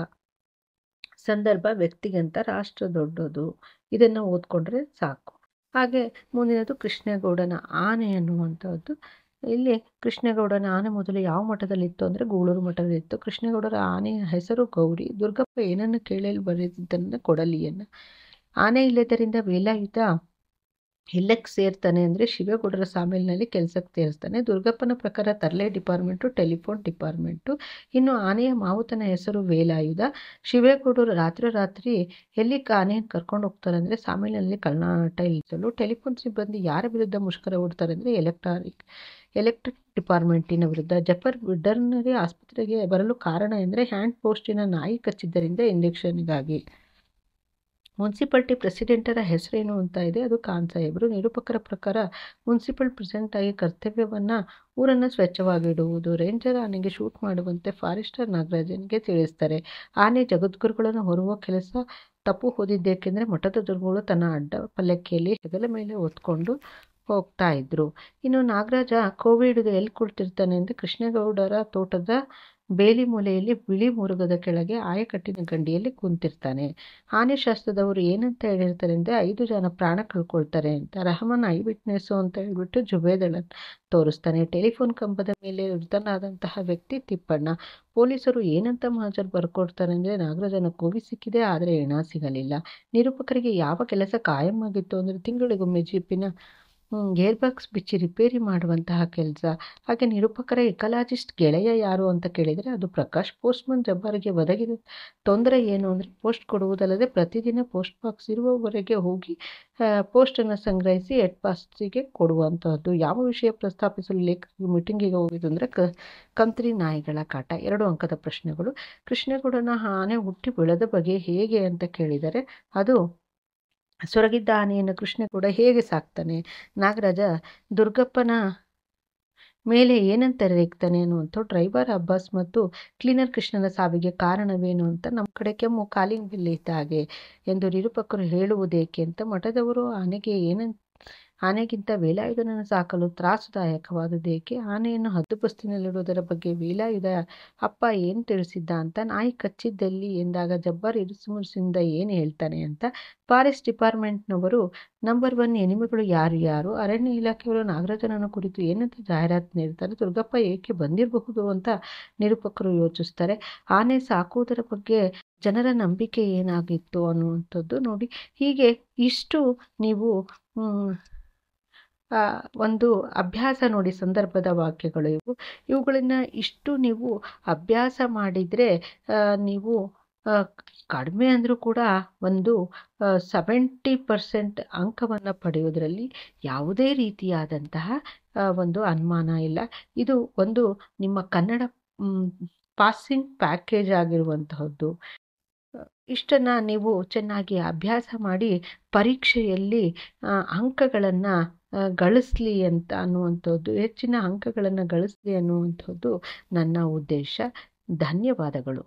Speaker 1: ಸಂದರ್ಭ, ವ್ಯಕ್ತಿಗಿಂತ ರಾಷ್ಟ್ರ ದೊಡ್ಡದು. ಇದನ್ನು ಓದ್ಕೊಂಡ್ರೆ ಸಾಕು. ಹಾಗೆ ಮುಂದಿನದು ಕೃಷ್ಣೇಗೌಡನ ಆನೆ ಅನ್ನುವಂಥದ್ದು. ಇಲ್ಲಿ ಕೃಷ್ಣೇಗೌಡನ ಆನೆ ಮೊದಲು ಯಾವ ಮಠದಲ್ಲಿತ್ತು ಅಂದರೆ ಗೂಳೂರು ಮಠದಲ್ಲಿತ್ತು. ಕೃಷ್ಣೇಗೌಡರ ಆನೆಯ ಹೆಸರು ಗೌರಿ. ದುರ್ಗಪ್ಪ ಏನನ್ನು ಕೇಳಲು ಬರೆದಿದ್ದನ್ನು ಕೊಡಲಿಯನ್ನು. ಆನೆ ಇಲ್ಲದರಿಂದ ವೇಲಾಯುಧ ಎಲ್ಲಕ್ಕೆ ಸೇರ್ತಾನೆ ಅಂದರೆ ಶಿವೇಗೌಡರ ಸಾಮಿಲ್ನಲ್ಲಿ ಕೆಲಸಕ್ಕೆ ಸೇರಿಸ್ತಾನೆ. ದುರ್ಗಪ್ಪನ ಪ್ರಕಾರ ತರಲೆ ಡಿಪಾರ್ಟ್ಮೆಂಟು, ಟೆಲಿಫೋನ್ ಡಿಪಾರ್ಟ್ಮೆಂಟು. ಇನ್ನು ಆನೆಯ ಮಾವುತನ ಹೆಸರು ವೇಲಾಯುಧ. ಶಿವೇಗೌಡರು ರಾತ್ರಿ ಎಲ್ಲಿ ಆನೆಯನ್ನು ಕರ್ಕೊಂಡು ಹೋಗ್ತಾರೆ ಅಂದರೆ ಸಾಮಿಲ್ನಲ್ಲಿ ಕಳ್ಳನಾಟ ಇಳಿಸಲು. ಟೆಲಿಫೋನ್ ಸಿಬ್ಬಂದಿ ಯಾರ ವಿರುದ್ಧ ಮುಷ್ಕರ ಹೂಡ್ತಾರೆ ಅಂದರೆ ಎಲೆಕ್ಟ್ರಿಕ್ ಡಿಪಾರ್ಟ್ಮೆಂಟಿನ ವಿರುದ್ಧ. ಜಫರ್ ವೆಟರ್ನರಿ ಆಸ್ಪತ್ರೆಗೆ ಬರಲು ಕಾರಣ ಎಂದರೆ ಹ್ಯಾಂಡ್ ಪೋಸ್ಟಿನ ನಾಯಿ ಕಚ್ಚಿದ್ದರಿಂದ ಇಂಜೆಕ್ಷನ್ಗಾಗಿ. ಮುನ್ಸಿಪಾಲ್ಟಿ ಪ್ರೆಸಿಡೆಂಟರ ಹೆಸರೇನು ಅಂತ ಇದೆ, ಅದು ಖಾನ್ ಸಾಹೇಬರು. ನಿರೂಪಕರ ಪ್ರಕಾರ ಮುನ್ಸಿಪಲ್ ಪ್ರೆಸಿಡೆಂಟ್ ಆಗಿ ಕರ್ತವ್ಯವನ್ನು ಊರನ್ನು ಸ್ವಚ್ಛವಾಗಿಡುವುದು. ರೇಂಜರ್ ಆನೆಗೆ ಶೂಟ್ ಮಾಡುವಂತೆ ಫಾರೆಸ್ಟರ್ ನಾಗರಾಜನಿಗೆ ತಿಳಿಸ್ತಾರೆ. ಆನೆ ಜಗದ್ಗುರುಗಳನ್ನು ಹೊರುವ ಕೆಲಸ ತಪ್ಪು ಹೋದಿದ್ದೇಕೆಂದರೆ ಮಠದ ಗುರುಗಳು ತನ್ನ ಅಡ್ಡ ಪಲ್ಲಕ್ಕಿಯಲ್ಲಿ ಹೆಗಲ ಮೇಲೆ ಹೊತ್ಕೊಂಡು ಹೋಗ್ತಾ ಇದ್ರು. ಇನ್ನು ನಾಗರಾಜ ಕೋವಿ ಹಿಡಿದು ಎಲ್ಲಿ ಕುಳಿತಿರ್ತಾನೆ ಅಂದರೆ ಕೃಷ್ಣೇಗೌಡರ ತೋಟದ ಬೇಲಿ ಮೂಲೆಯಲ್ಲಿ ಬಿಳಿ ಮುರುಗದ ಕೆಳಗೆ ಆಯಕಟ್ಟಿನ ಗಂಡಿಯಲ್ಲಿ ಕುಂತಿರ್ತಾನೆ. ಆನೆ ಶಾಸ್ತ್ರದವರು ಏನಂತ ಹೇಳಿರ್ತಾರೆ ಅಂದರೆ 5 ಜನ ಪ್ರಾಣ ಕಳ್ಕೊಳ್ತಾರೆ ಅಂತ. ರಹಮಾನ್ ಐ ವಿಟ್ನೆಸ್ಸು ಅಂತ ಹೇಳ್ಬಿಟ್ಟು ಜುಬೇದಳನ್ನು ತೋರಿಸ್ತಾನೆ. ಟೆಲಿಫೋನ್ ಕಂಬದ ಮೇಲೆ ವೃದ್ಧನಾದಂತಹ ವ್ಯಕ್ತಿ ತಿಪ್ಪಣ್ಣ. ಪೊಲೀಸರು ಏನಂತ ಮಹಾಜರ್ ಬರ್ಕೊಡ್ತಾರೆ ಅಂದರೆ ನಾಗರಾಜನ ಕೋವಿ ಸಿಕ್ಕಿದೆ, ಆದರೆ ಹೆಣ ಸಿಗಲಿಲ್ಲ. ನಿರೂಪಕರಿಗೆ ಯಾವ ಕೆಲಸ ಕಾಯಂ ಆಗಿತ್ತು ಅಂದರೆ ತಿಂಗಳಿಗೊಮ್ಮೆ ಜೀಪಿನ ಗೇರ್ಬಾಕ್ಸ್ ಬಿಚ್ಚಿ ರಿಪೇರಿ ಮಾಡುವಂತಹ ಕೆಲಸ. ಹಾಗೆ ನಿರೂಪಕರ ಎಕಾಲಜಿಸ್ಟ್ ಗೆಳೆಯ ಯಾರು ಅಂತ ಕೇಳಿದರೆ ಅದು ಪ್ರಕಾಶ್. ಪೋಸ್ಟ್ಮನ್ ಜಬ್ಬಾರಿಗೆ ಒದಗಿದ ತೊಂದರೆ ಏನು ಅಂದರೆ ಪೋಸ್ಟ್ ಕೊಡುವುದಲ್ಲದೆ ಪ್ರತಿದಿನ ಪೋಸ್ಟ್ ಬಾಕ್ಸ್ ಇರುವವರೆಗೆ ಹೋಗಿ ಪೋಸ್ಟನ್ನು ಸಂಗ್ರಹಿಸಿ ಹೆಡ್ ಪಾಸ್ಟಿಗೆ ಕೊಡುವಂತಹದ್ದು. ಯಾವ ವಿಷಯ ಪ್ರಸ್ತಾಪಿಸಲು ಲೇಖಕರು ಮೀಟಿಂಗಿಗೆ ಹೋಗಿದ್ದು ಅಂದರೆ ಕಂತ್ರಿ ನಾಯಿಗಳ ಕಾಟ. 2 ಅಂಕದ ಪ್ರಶ್ನೆಗಳು. ಕೃಷ್ಣೇಗೌಡನ ಆನೆ ಹುಟ್ಟಿ ಬೆಳೆದ ಬಗೆ ಹೇಗೆ ಅಂತ ಕೇಳಿದರೆ ಅದು ಸೊರಗಿದ್ದ ಆನೆಯನ್ನು ಕೃಷ್ಣೇಗೌಡ ಹೇಗೆ ಸಾಕ್ತಾನೆ. ನಾಗರಾಜ ದುರ್ಗಪ್ಪನ ಮೇಲೆ ಏನಂತ ರೇಗ್ತಾನೆ ಅನ್ನುವಂಥ. ಡ್ರೈವರ್ ಅಬ್ಬಾಸ್ ಮತ್ತು ಕ್ಲೀನರ್ ಕೃಷ್ಣನ ಸಾವಿಗೆ ಕಾರಣವೇನು ಅಂತ. ನಮ್ಮ ಕಡೆ ಕೆಮ್ಮು ಕಾಲಿಂಗ್ ಬಿಲ್ ಇದ್ದ ಹಾಗೆ ಎಂದು ನಿರೂಪಕರು ಹೇಳುವುದೇಕೆ ಅಂತ. ಮಠದವರು ಆನೆಗಿಂತ ವೇಲಾಯುಧನನ್ನು ಸಾಕಲು ತ್ರಾಸದಾಯಕವಾದುದೇಕೆ. ಆನೆಯನ್ನು ಹದ್ದುಬಸ್ತಿನಲ್ಲಿಡುವುದರ ಬಗ್ಗೆ ವೇಲಾಯುಧ ಅಪ್ಪ ಏನು ತಿಳಿಸಿದ್ದ ಅಂತ. ನಾಯಿ ಕಚ್ಚಿದ್ದಲ್ಲಿ ಎಂದಾಗ ಜಬ್ಬಾರ್ ಇರುಸುಮುರುಸಿಂದ ಏನು ಹೇಳ್ತಾನೆ ಅಂತ. ಫಾರೆಸ್ಟ್ ಡಿಪಾರ್ಟ್ಮೆಂಟ್ನವರು ನಂಬರ್ 1 ಎನಿಮಿಗಳು ಯಾರು. ಅರಣ್ಯ ಇಲಾಖೆಯವರು ನಾಗರಾಜನನ್ನು ಕುರಿತು ಏನಂತ ಜಾಹೀರಾತು ನೀಡ್ತಾರೆ. ದುರ್ಗಪ್ಪ ಏಕೆ ಬಂದಿರಬಹುದು ಅಂತ ನಿರೂಪಕರು ಯೋಚಿಸ್ತಾರೆ. ಆನೆ ಸಾಕುವುದರ ಬಗ್ಗೆ ಜನರ ನಂಬಿಕೆ ಏನಾಗಿತ್ತು ಅನ್ನುವಂಥದ್ದು ನೋಡಿ. ಹೀಗೆ ಇಷ್ಟು ನೀವು ಒಂದು ಅಭ್ಯಾಸ ನೋಡಿ. ಸಂದರ್ಭದ ವಾಕ್ಯಗಳು ಇವುಗಳನ್ನ ಇಷ್ಟು ನೀವು ಅಭ್ಯಾಸ ಮಾಡಿದರೆ ನೀವು ಕಡಿಮೆ ಅಂದರೂ ಕೂಡ ಒಂದು 70% ಅಂಕವನ್ನು ಪಡೆಯೋದ್ರಲ್ಲಿ ಯಾವುದೇ ರೀತಿಯಾದಂತಹ ಒಂದು ಅನುಮಾನ ಇಲ್ಲ. ಇದು ಒಂದು ನಿಮ್ಮ ಕನ್ನಡ ಪಾಸಿಂಗ್ ಪ್ಯಾಕೇಜ್ ಆಗಿರುವಂತಹದ್ದು. ಇಷ್ಟನ್ನು ನೀವು ಚೆನ್ನಾಗಿ ಅಭ್ಯಾಸ ಮಾಡಿ ಪರೀಕ್ಷೆಯಲ್ಲಿ ಅಂಕಗಳನ್ನು ಗಳಿಸಲಿ ಅಂತ ಅನ್ನುವಂಥದ್ದು, ಹೆಚ್ಚಿನ ಅಂಕಗಳನ್ನು ಗಳಿಸಲಿ ಅನ್ನುವಂಥದ್ದು ನನ್ನ ಉದ್ದೇಶ. ಧನ್ಯವಾದಗಳು.